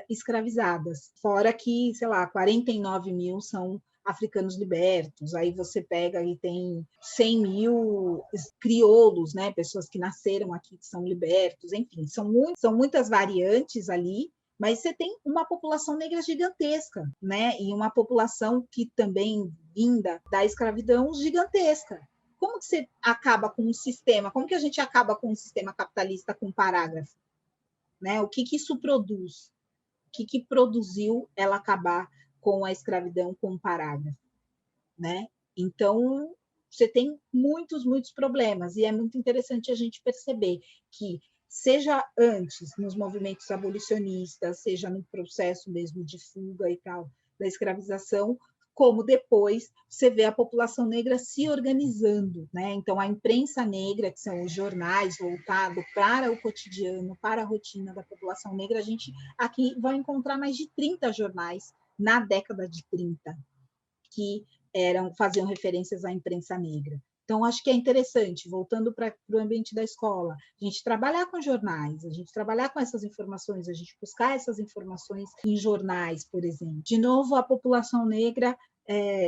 escravizadas, fora que, sei lá, 49 mil são africanos libertos, aí você pega e tem 100 mil crioulos, né, pessoas que nasceram aqui que são libertos, enfim, são muitas variantes ali, mas você tem uma população negra gigantesca, né, e uma população que também vinda da escravidão gigantesca. Como que você acaba com um sistema? Como que a gente acaba com um sistema capitalista com parágrafo? Né? O que isso produz? O que produziu ela acabar com a escravidão com um parágrafo, né? Então, você tem muitos problemas, e é muito interessante a gente perceber que, seja antes nos movimentos abolicionistas, seja no processo mesmo de fuga e tal, da escravização, como depois você vê a população negra se organizando, né? Então, a imprensa negra, que são os jornais voltados para o cotidiano, para a rotina da população negra, a gente aqui vai encontrar mais de 30 jornais na década de 30 que faziam referências à imprensa negra. Então, acho que é interessante, voltando para o ambiente da escola, a gente trabalhar com jornais, a gente trabalhar com essas informações, a gente buscar essas informações em jornais, por exemplo. De novo, a população negra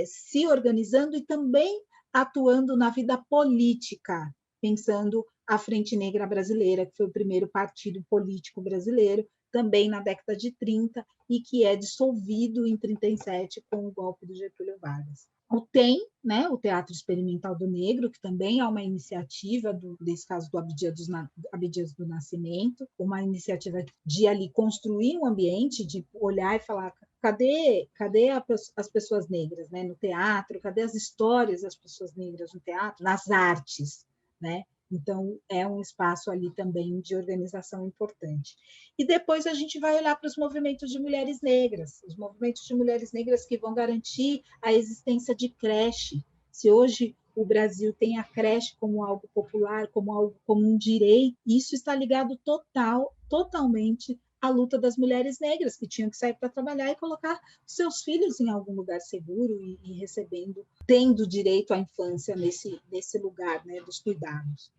se organizando e também atuando na vida política, pensando a Frente Negra Brasileira, que foi o primeiro partido político brasileiro, também na década de 30, e que é dissolvido em 37 com o golpe do Getúlio Vargas. TEM, né, o Teatro Experimental do Negro, que também é uma iniciativa, desse caso do Abdias do Nascimento, uma iniciativa de ali construir um ambiente, de olhar e falar, cadê as pessoas negras, né, no teatro, cadê as histórias das pessoas negras no teatro, nas artes, né? Então, é um espaço ali também de organização importante. E depois a gente vai olhar para os movimentos de mulheres negras, os movimentos de mulheres negras que vão garantir a existência de creche. Se hoje o Brasil tem a creche como algo popular, como um direito, isso está ligado totalmente à luta das mulheres negras, que tinham que sair para trabalhar e colocar seus filhos em algum lugar seguro e recebendo, tendo direito à infância nesse lugar, né, dos cuidados.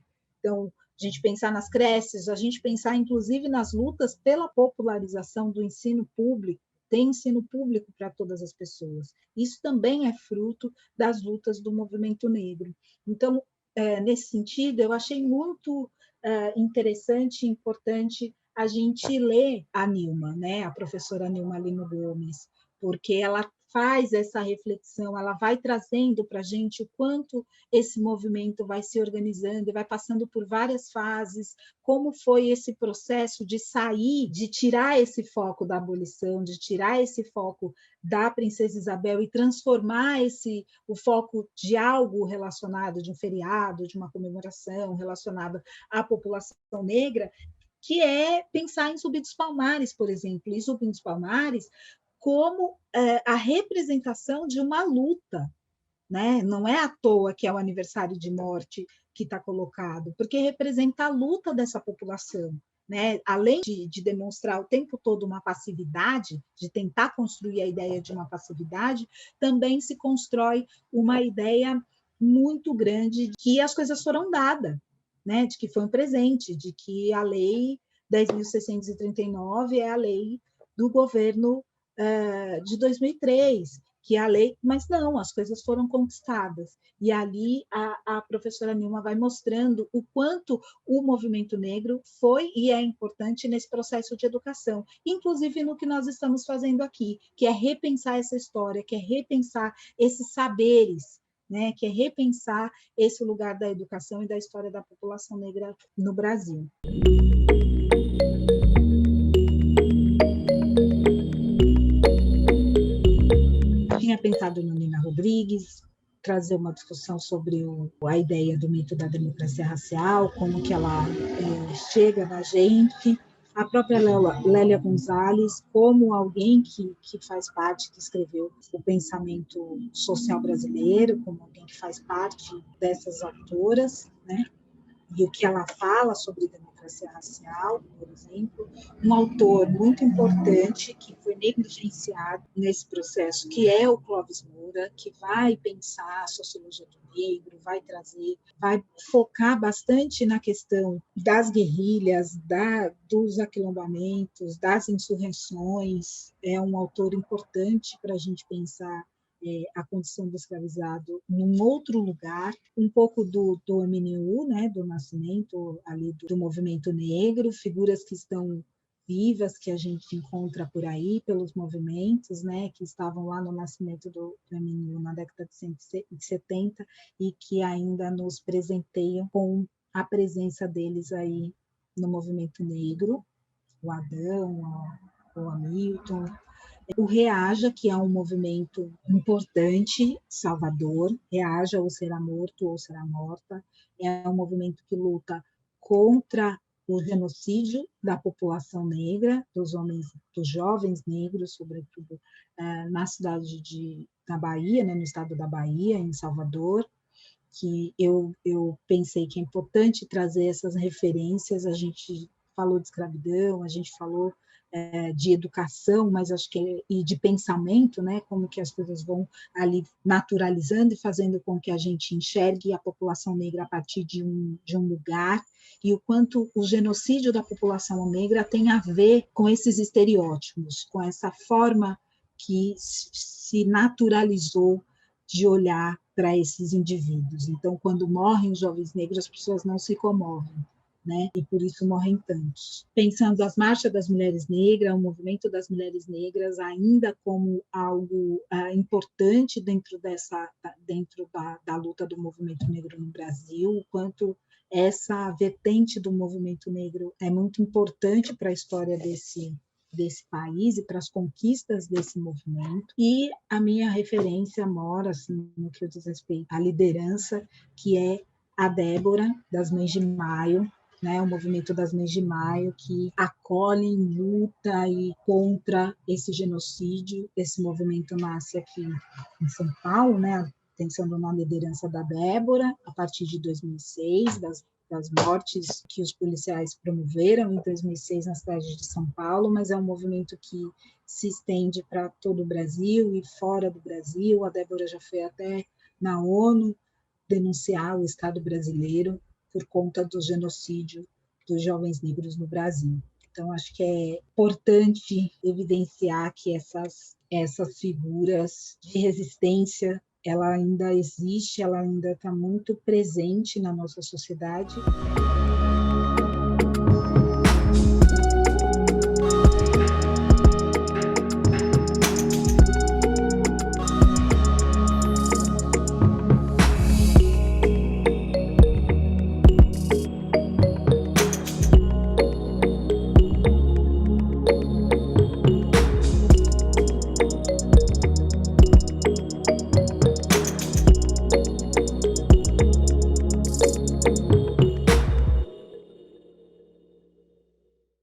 Então, a gente pensar nas creches, a gente pensar, inclusive, nas lutas pela popularização do ensino público, tem ensino público para todas as pessoas. Isso também é fruto das lutas do movimento negro. Então, nesse sentido, eu achei muito interessante e importante a gente ler a Nilma, né? A professora Nilma Lino Gomes, porque ela faz essa reflexão, ela vai trazendo para a gente o quanto esse movimento vai se organizando e vai passando por várias fases, como foi esse processo de sair, de tirar esse foco da abolição, de tirar esse foco da Princesa Isabel e transformar o foco de algo relacionado, de um feriado, de uma comemoração relacionada à população negra, que é pensar em Zumbi dos Palmares, por exemplo, e Zumbi dos Palmares como a representação de uma luta, né? Não é à toa que é o aniversário de morte que está colocado, porque representa a luta dessa população, né? Além de demonstrar o tempo todo uma passividade, de tentar construir a ideia de uma passividade, também se constrói uma ideia muito grande de que as coisas foram dadas, né? De que foi um presente, de que a lei 10.639 é a lei do governo de 2003, que a lei, mas não, as coisas foram conquistadas. E ali a professora Nilma vai mostrando o quanto o movimento negro foi e é importante nesse processo de educação, inclusive no que nós estamos fazendo aqui, que é repensar essa história, que é repensar esses saberes, né, que é repensar esse lugar da educação e da história da população negra no Brasil. Tinha pensado no Nina Rodrigues, trazer uma discussão sobre a ideia do mito da democracia racial, como que ela chega na gente, a própria Lélia Gonzalez, como alguém que faz parte, que escreveu o pensamento social brasileiro, como alguém que faz parte dessas autoras, né? E o que ela fala sobre democracia racial, por exemplo, um autor muito importante que foi negligenciado nesse processo, que é o Clóvis Moura, que vai pensar a sociologia do negro, vai focar bastante na questão das guerrilhas, dos aquilombamentos, das insurreições. É um autor importante para a gente pensar a condição do escravizado num outro lugar, um pouco do MNU, né, do nascimento ali do movimento negro, figuras que estão vivas, que a gente encontra por aí, pelos movimentos, né, que estavam lá no nascimento do MNU na década de 70 e que ainda nos presenteiam com a presença deles aí no movimento negro, o Adão, o Hamilton, o Reaja, que é um movimento importante, Salvador, Reaja ou será morto ou será morta, é um movimento que luta contra o genocídio da população negra, dos jovens negros, sobretudo na cidade da Bahia, né, no estado da Bahia, em Salvador, que eu pensei que é importante trazer essas referências. A gente falou de escravidão, a gente falou de educação, mas acho que e de pensamento, né, como que as coisas vão ali naturalizando e fazendo com que a gente enxergue a população negra a partir de um lugar, e o quanto o genocídio da população negra tem a ver com esses estereótipos, com essa forma que se naturalizou de olhar para esses indivíduos. Então, quando morrem os jovens negros, as pessoas não se comovem, né? E por isso morrem tantos. Pensando as marchas das mulheres negras, o movimento das mulheres negras ainda como algo importante dentro da luta do movimento negro no Brasil, o quanto essa vertente do movimento negro é muito importante para a história desse país e para as conquistas desse movimento. E a minha referência mora assim, no que diz respeito à liderança, que é a Débora, das Mães de Maio, né, o movimento das Mães de Maio, que acolhe, luta e contra esse genocídio. Esse movimento nasce aqui em São Paulo, né, pensando na liderança da Débora, a partir de 2006, das mortes que os policiais promoveram em 2006 na cidade de São Paulo, mas é um movimento que se estende para todo o Brasil e fora do Brasil. A Débora já foi até na ONU denunciar o Estado brasileiro por conta do genocídio dos jovens negros no Brasil. Então, acho que é importante evidenciar que essas figuras de resistência, ela ainda existe, ela ainda está muito presente na nossa sociedade.